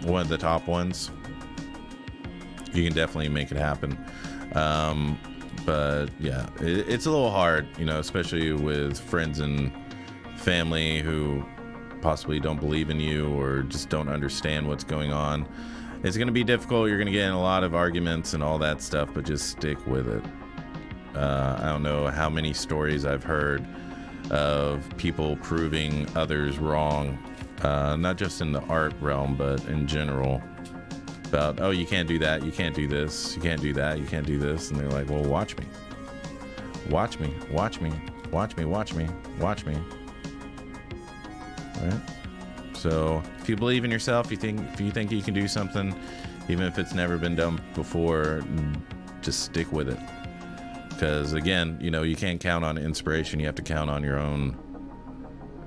one of the top ones. You can definitely make it happen. But yeah, it's a little hard, you know, especially with friends and family who possibly don't believe in you or just don't understand what's going on. It's going to be difficult. You're going to get in a lot of arguments and all that stuff, but just stick with it. I don't know how many stories I've heard of people proving others wrong, not just in the art realm, but in general. About, oh, you can't do that, you can't do this, you can't do that, you can't do this. And they're like, well, watch me. Watch me, watch me, watch me, watch me, watch me. Right? So if you believe in yourself, if you think you can do something, even if it's never been done before, just stick with it. Because again, you know, you can't count on inspiration. You have to count on your own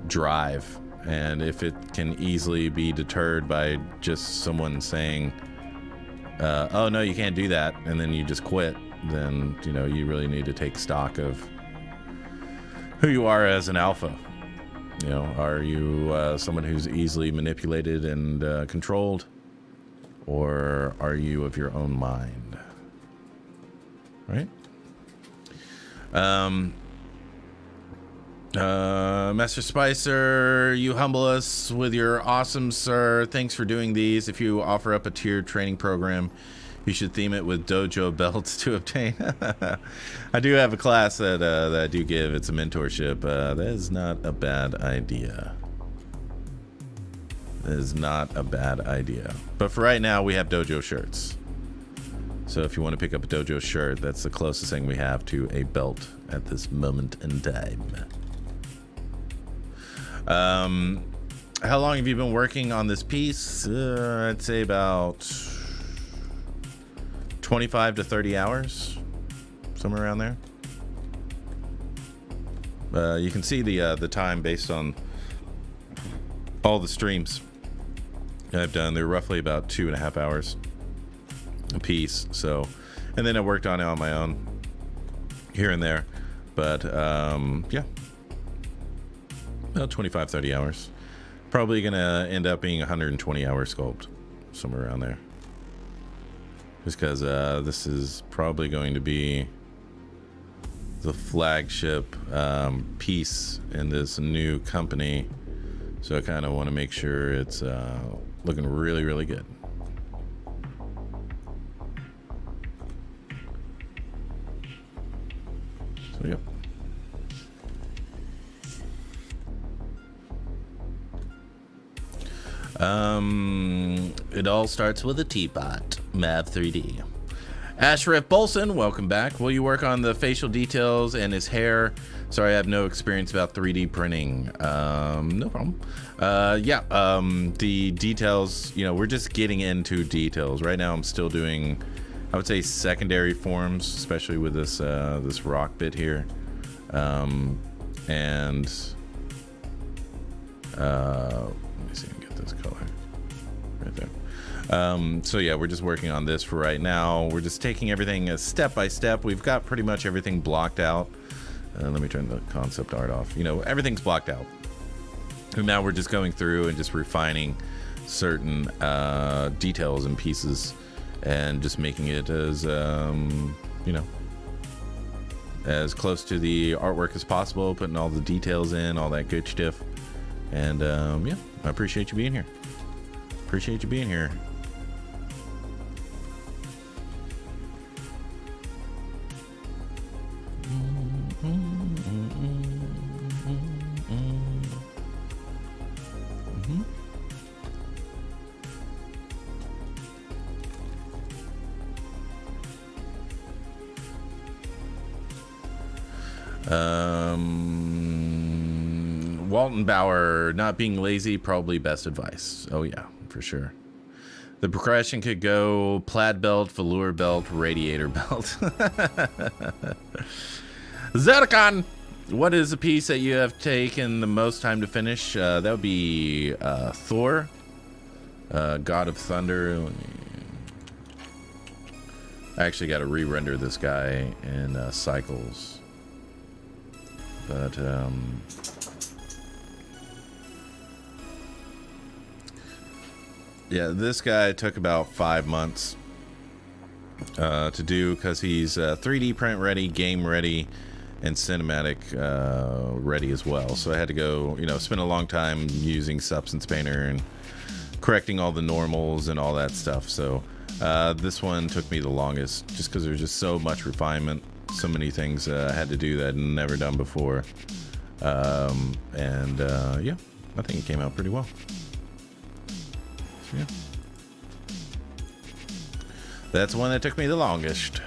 drive. And if it can easily be deterred by just someone saying, oh no, you can't do that, and then you just quit, then, you know, you really need to take stock of who you are as an alpha. You know, are you someone who's easily manipulated and controlled, or are you of your own mind? Right? Master Spicer, you humble us with your awesome, sir. Thanks for doing these. If you offer up a tiered training program, you should theme it with dojo belts to obtain. I do have a class that I do give. It's a mentorship. That is not a bad idea. That is not a bad idea. But for right now, we have dojo shirts. So if you want to pick up a dojo shirt, that's the closest thing we have to a belt at this moment in time. How long have you been working on this piece? I'd say about 25 to 30 hours, somewhere around there. You can see the time based on all the streams I've done. They're roughly about 2.5 hours. piece. So, and then I worked on it on my own here and there. But yeah, about 25, 30 hours. Probably gonna end up being 120 hour sculpt, somewhere around there. Just because this is probably going to be the flagship piece in this new company. So I kind of want to make sure it's looking really, really good. So, yep. It all starts with a teapot. Mav 3D. Ashraf Bolson, welcome back. Will you work on the facial details and his hair? Sorry, I have no experience about 3D printing. No problem. The details, you know, we're just getting into details. Right now I'm still doing, I would say, secondary forms, especially with this this rock bit here. Let me see if I can get this color right there. So yeah, we're just working on this for right now. We're just taking everything step by step. We've got pretty much everything blocked out. Let me turn the concept art off. You know, everything's blocked out. And now we're just going through and just refining certain details and pieces and just making it as, you know, as close to the artwork as possible, putting all the details in, all that good stuff. And yeah, I appreciate you being here. Appreciate you being here. Walton Bauer, not being lazy, probably best advice. Oh yeah, for sure. The progression could go plaid belt, velour belt, radiator belt. Zerkan, what is a piece that you have taken the most time to finish? That would be Thor, God of Thunder. I actually got to re-render this guy in cycles. But yeah, this guy took about 5 months to do because he's 3D print ready, game ready, and cinematic ready as well. So I had to go, you know, spend a long time using Substance Painter and correcting all the normals and all that stuff. So this one took me the longest just because there's just so much refinement, so many things I had to do that I'd never done before. Yeah, I think it came out pretty well. So, yeah. That's the one that took me the longest.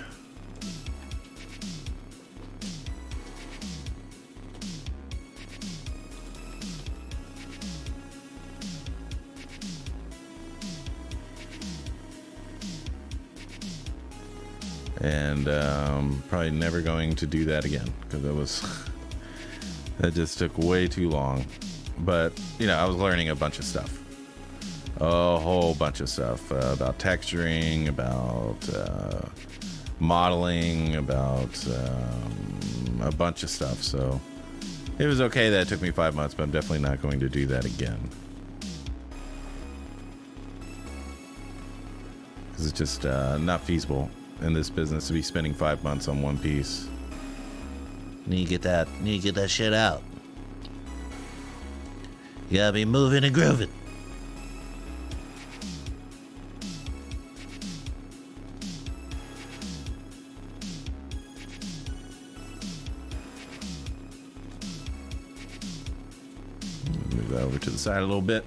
And probably never going to do that again because it was that just took way too long. But you know, I was learning a bunch of stuff, a whole bunch of stuff about texturing, about modeling, about a bunch of stuff. So it was okay that it took me 5 months, but I'm definitely not going to do that again because it's just not feasible in this business to be spending 5 months on one piece. Need to get that shit out. You gotta be moving and grooving. Move that over to the side a little bit.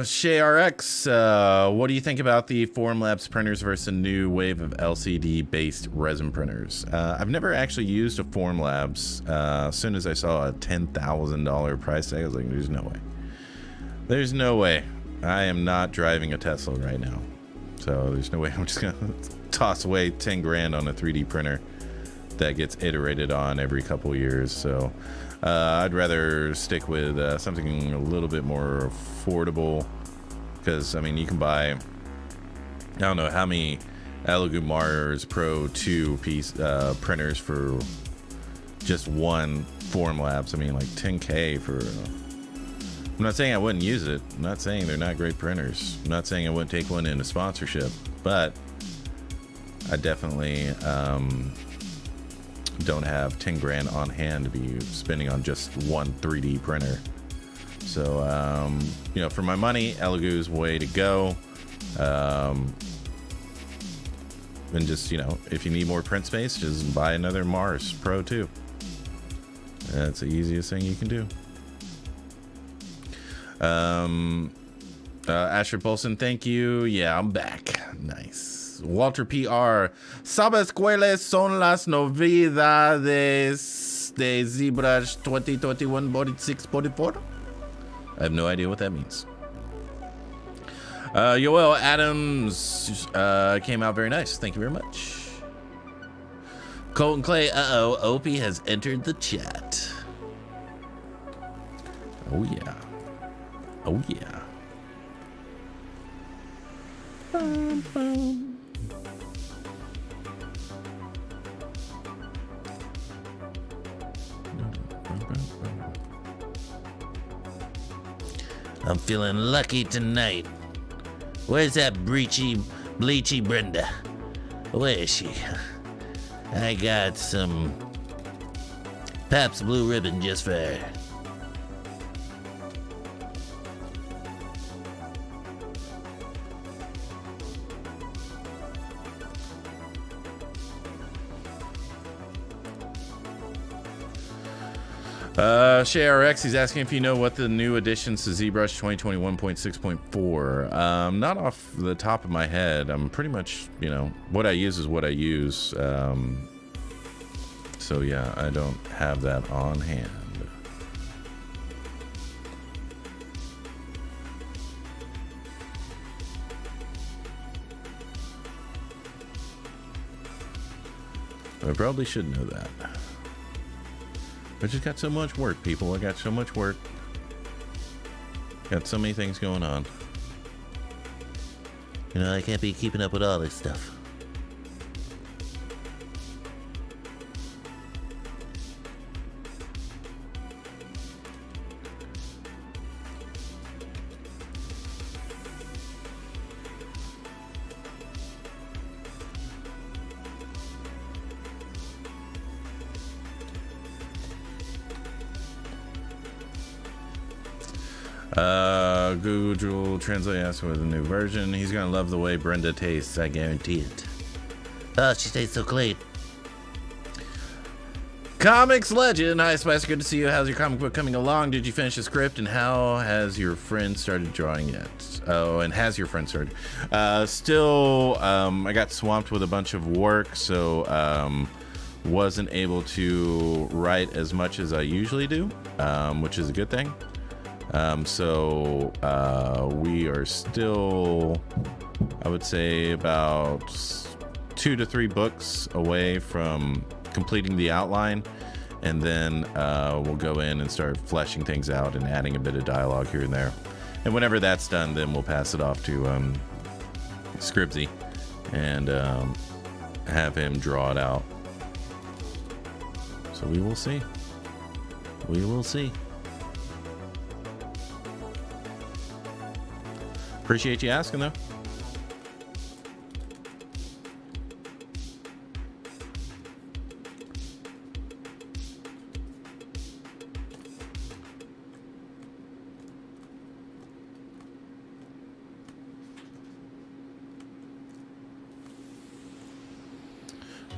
Shay RX, what do you think about the Formlabs printers versus a new wave of LCD based resin printers? I've never actually used a Formlabs. As soon as I saw a $10,000 price tag, I was like, there's no way. There's no way. I am not driving a Tesla right now. So there's no way I'm just gonna toss away 10 grand on a 3D printer that gets iterated on every couple years. So I'd rather stick with something a little bit more affordable because I mean you can buy, I don't know how many Elegoo Mars Pro 2 piece printers for just one Formlabs. I mean, like 10K for. I'm not saying I wouldn't use it. I'm not saying they're not great printers. I'm not saying I wouldn't take one in a sponsorship, but I definitely don't have 10 grand on hand to be spending on just one 3D printer. So, you know, for my money, Elegoo's way to go. And just, you know, if you need more print space, just buy another Mars Pro 2. That's the easiest thing you can do. Asher Polson, thank you. Yeah, I'm back. Nice. Walter PR. ¿Sabes cuáles son las novedades de ZBrush 2021.6.4? I have no idea what that means. Yoel Adams came out very nice. Thank you very much. Colton Clay, Opie has entered the chat. Oh yeah. Oh yeah. Bum, bum. I'm feeling lucky tonight. Where's that bleachy Brenda? Where is she? I got some Pabst Blue Ribbon just for her. ShayRX, he's asking if you know what the new additions to ZBrush 2021.6.4. Not off the top of my head. I'm pretty much, you know, what I use is what I use. So yeah, I don't have that on hand. I probably should know that. I just got so much work, people. I got so much work. Got so many things going on. You know, I can't be keeping up with all this stuff. Google Translate asked with a new version. He's gonna love the way Brenda tastes, I guarantee it. Oh, she tastes so clean. Comics Legend, hi Spice, good to see you. How's your comic book coming along? Did you finish the script, and how has your friend started drawing yet? Oh, and has your friend started? Still, I got swamped with a bunch of work, so wasn't able to write as much as I usually do, which is a good thing. So we are still, I would say, about 2 to 3 books away from completing the outline, and then we'll go in and start fleshing things out and adding a bit of dialogue here and there. And whenever that's done, then we'll pass it off to Scribsy and have him draw it out. So we will see. We will see. Appreciate you asking, though.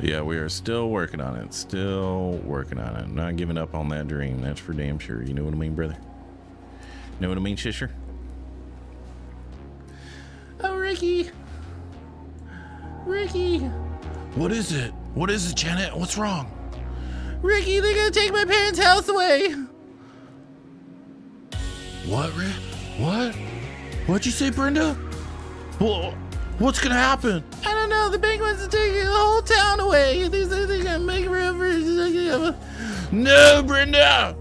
Yeah, we are still working on it. Still working on it. I'm not giving up on that dream. That's for damn sure. You know what I mean, brother? You know what I mean, Shisher? Oh, Ricky. Ricky. What is it? What is it, Janet? What's wrong? Ricky, they're gonna take my parents' house away. What, Rick? What? What'd you say, Brenda? Well, what's gonna happen? I don't know. The bank wants to take the whole town away. They're gonna make rivers. No, Brenda.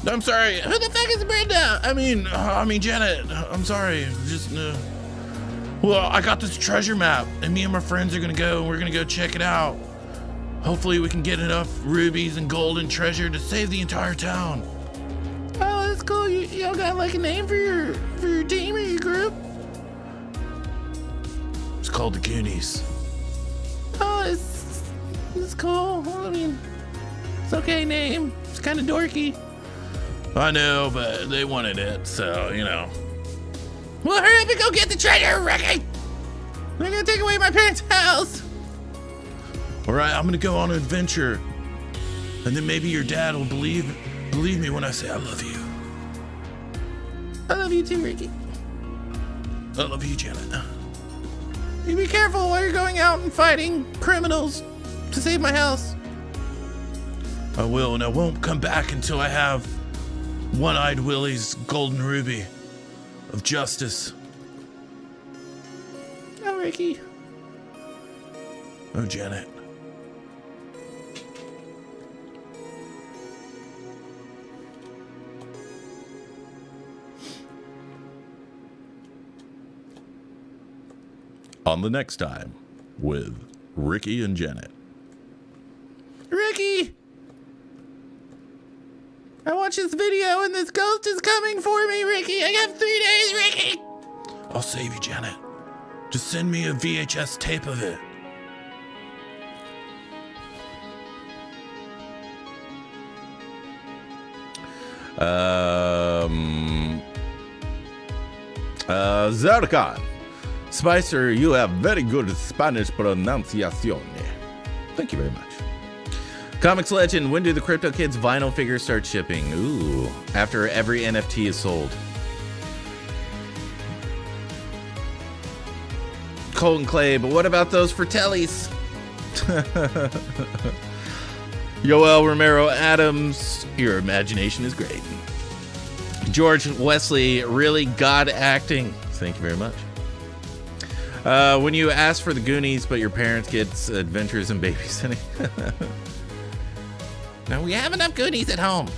I'm sorry. Who the fuck is Brenda? I mean Janet. I'm sorry. Just well, I got this treasure map, and me and my friends are gonna go, and we're gonna go check it out. Hopefully we can get enough rubies and gold and treasure to save the entire town. Oh, that's cool. Y'all got like a name for your team or your group? It's called the Goonies. Oh, it's cool. I mean, it's okay name. It's kind of dorky. I know, but they wanted it, so, you know. Well, hurry up and go get the treasure, Ricky! They're gonna take away my parents' house! Alright, I'm gonna go on an adventure. And then maybe your dad will believe me when I say I love you. I love you too, Ricky. I love you, Janet. You be careful while you're going out and fighting criminals to save my house. I will, and I won't come back until I have One-Eyed Willie's golden ruby of justice. Oh, Ricky. Oh, Janet. On the next time with Ricky and Janet. Ricky! I watched this video and this ghost is coming for me, Ricky. I got 3 days, Ricky. I'll save you, Janet. Just send me a VHS tape of it. Zerkan. Spicer, you have very good Spanish pronunciation. Thank you very much. Comics Legend, when do the Crypto Kids vinyl figures start shipping? Ooh, after every NFT is sold. Colton Clay, but what about those for tellies? Yoel Romero Adams, your imagination is great. George Wesley, really God acting. Thank you very much. When you ask for the Goonies, but your parents get Adventures in Babysitting. Now we have enough Goonies at home.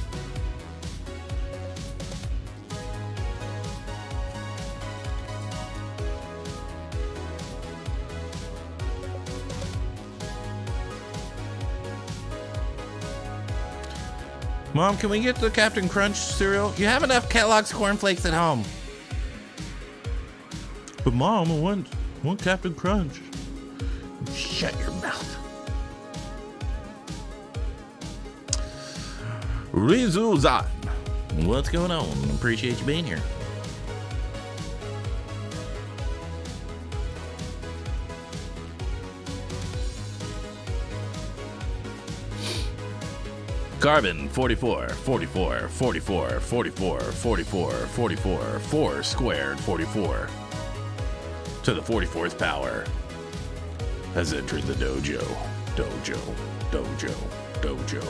Mom, can we get the Captain Crunch cereal? You have enough Kellogg's cornflakes at home. But Mom, I want Captain Crunch. Shut your mouth. Rizu-zan. What's going on? Appreciate you being here. Carbon 44, 44, 44, 44, 44, 44, 4 squared 44 to the 44th power has entered the dojo. Dojo, dojo, dojo.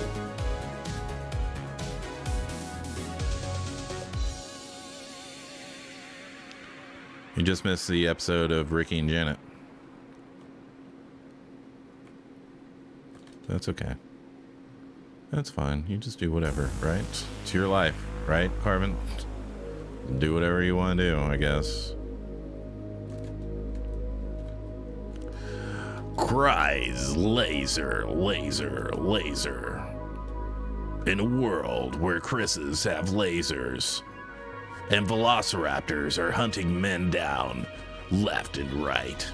You just missed the episode of Ricky and Janet. That's okay. That's fine. You just do whatever, right? It's your life, right, Carbon? Do whatever you want to do, I guess. Cries laser, laser, laser. In a world where Chris's have lasers and velociraptors are hunting men down left and right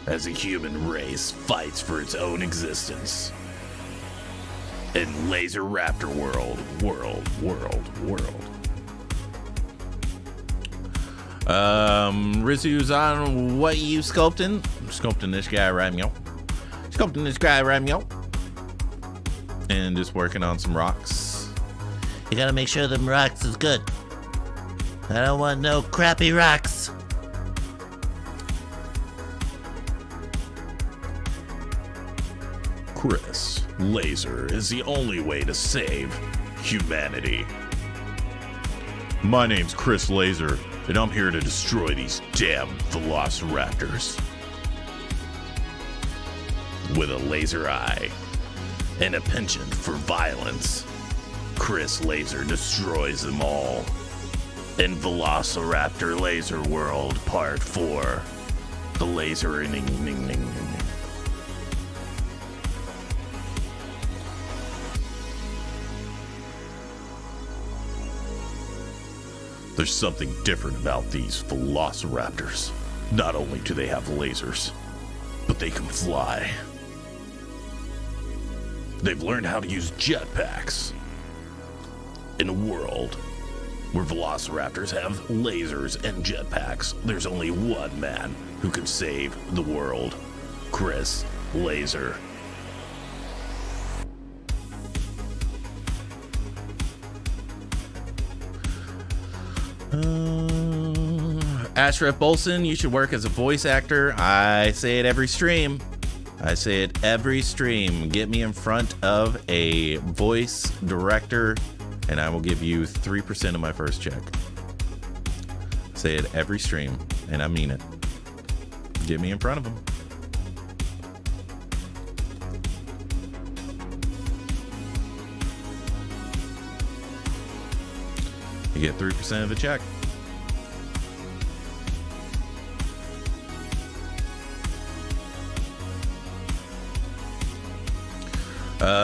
as the human race fights for its own existence. In Laser Raptor world. Rizu-zan, what you sculpting? I'm sculpting this guy right meow. And just working on some rocks. You gotta make sure them rocks is good. I don't want no crappy rocks. Chris, laser is the only way to save humanity. My name's Chris Laser, and I'm here to destroy these damn velociraptors. With a laser eye and a penchant for violence. Chris Laser destroys them all. In Velociraptor Laser World Part 4. The laser ning. There's something different about these Velociraptors. Not only do they have lasers, but they can fly. They've learned how to use jetpacks. In a world where Velociraptors have lasers and jetpacks, there's only one man who can save the world. Chris Laser. Ashraf Bolson, you should work as a voice actor. I say it every stream. Get me in front of a voice director, and I will give you 3% of my first check. Say it every stream, and I mean it. Get me in front of them. You get 3% of the check.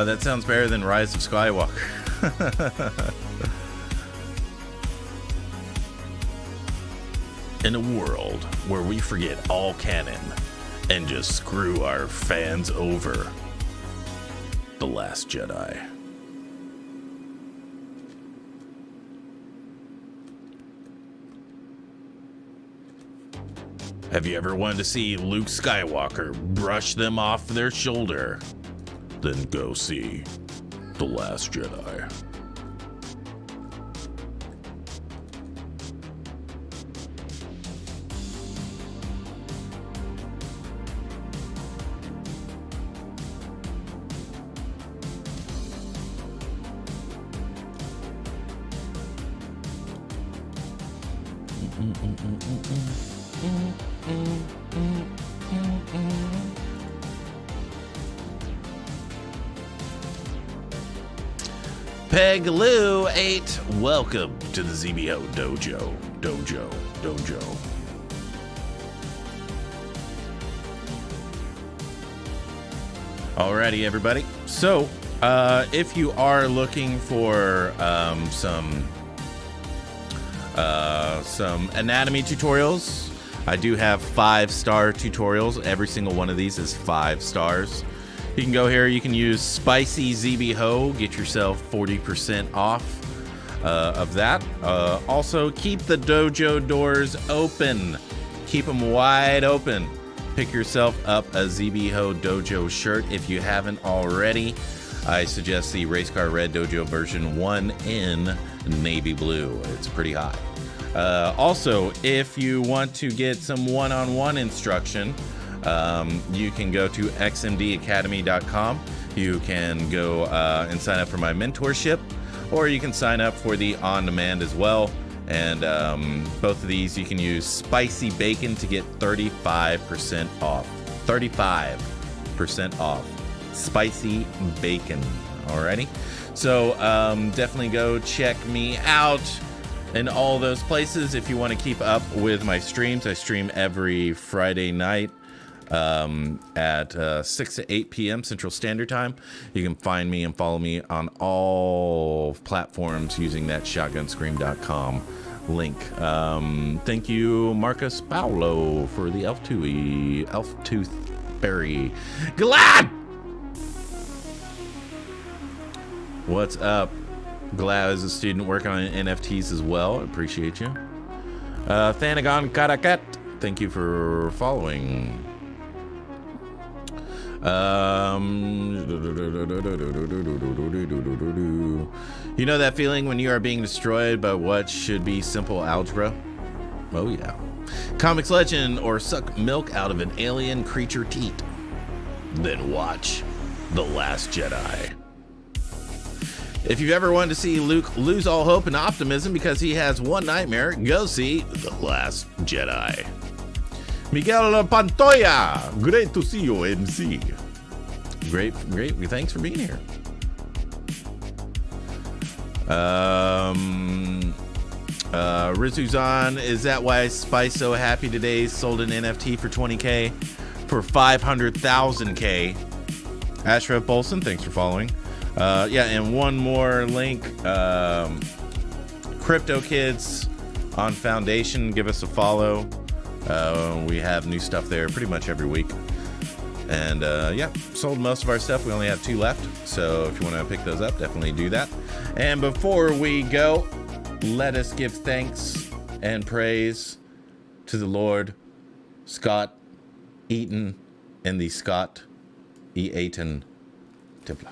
That sounds better than Rise of Skywalker. In a world where we forget all canon and just screw our fans over, The Last Jedi. Have you ever wanted to see Luke Skywalker brush them off their shoulder? Then go see The Last Jedi. Peg Lou 8, welcome to the ZBHO Dojo. Alrighty, everybody. So, if you are looking for some anatomy tutorials, I do have 5-star tutorials. Every single one of these is 5 stars. You can go here, you can use Spicy ZBHO, get yourself 40% off of that. Also, keep the dojo doors open. Keep them wide open. Pick yourself up a ZBHO Dojo shirt if you haven't already. I suggest the Race Car Red Dojo version 1 in navy blue. It's pretty hot. Also, if you want to get some one-on-one instruction, you can go to xmdacademy.com. You can go and sign up for my mentorship, or you can sign up for the on-demand as well. And both of these, you can use Spicy Bacon to get 35% off. 35% off. Spicy Bacon. Alrighty? So definitely go check me out in all those places if you want to keep up with my streams. I stream every Friday night at 6 to 8 p.m. Central Standard Time. You can find me and follow me on all platforms using that shotgunscream.com link. Thank you, Marcus Paulo, for the Elf Tooth Berry. Glad! What's up? Glad is a student working on NFTs as well. I appreciate you. Thanagon Karakat, thank you for following. You know that feeling when you are being destroyed by what should be simple algebra? Oh yeah. Comics legend, or suck milk out of an alien creature teat. Then watch The Last Jedi. If you've ever wanted to see Luke lose all hope and optimism because he has one nightmare, go see The Last Jedi. Miguel Pantoya, great to see you, MC. Great. Thanks for being here. Rizu's on. Is that why Spice so happy today? Sold an NFT for 20K for 500,000K. Ashraf Bolson, thanks for following. Yeah, and one more link. Crypto Kids on Foundation. Give us a follow. We have new stuff there pretty much every week. And yeah, sold most of our stuff. We only have 2 left. So if you want to pick those up, definitely do that. And before we go, let us give thanks and praise to the Lord Scott Eaton and the Scott E. Ayton Templar.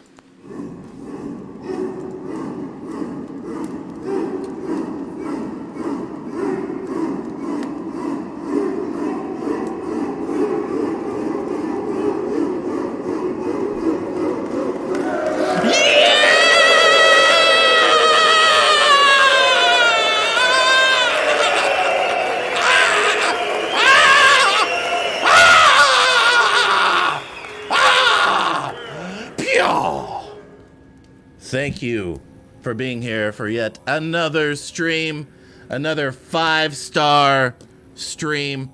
Thank you for being here for yet another stream, another 5-star stream.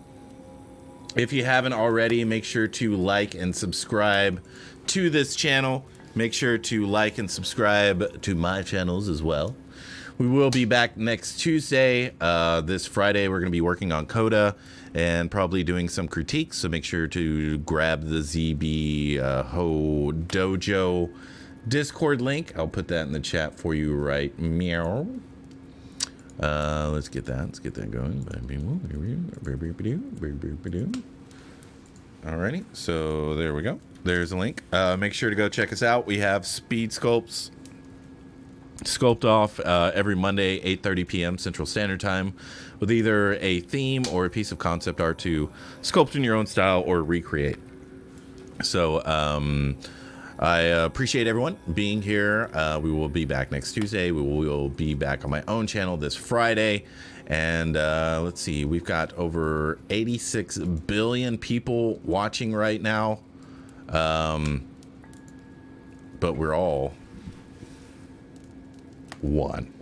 If you haven't already, make sure to like and subscribe to this channel. Make sure to like and subscribe to my channels as well. We will be back next Tuesday. This Friday, we're going to be working on CODA and probably doing some critiques. So make sure to grab the ZBHO Dojo Discord link. I'll put that in the chat for you right meow. Let's get that going. Alrighty, so there we go. There's a link. Make sure to go check us out. We have speed sculpts scoped off every Monday, 8:30 p.m. Central Standard Time, with either a theme or a piece of concept art to sculpt in your own style or recreate. So I appreciate everyone being here. We will be back next Tuesday. We will be back on my own channel this Friday. And let's see, we've got over 86 billion people watching right now. But we're all one.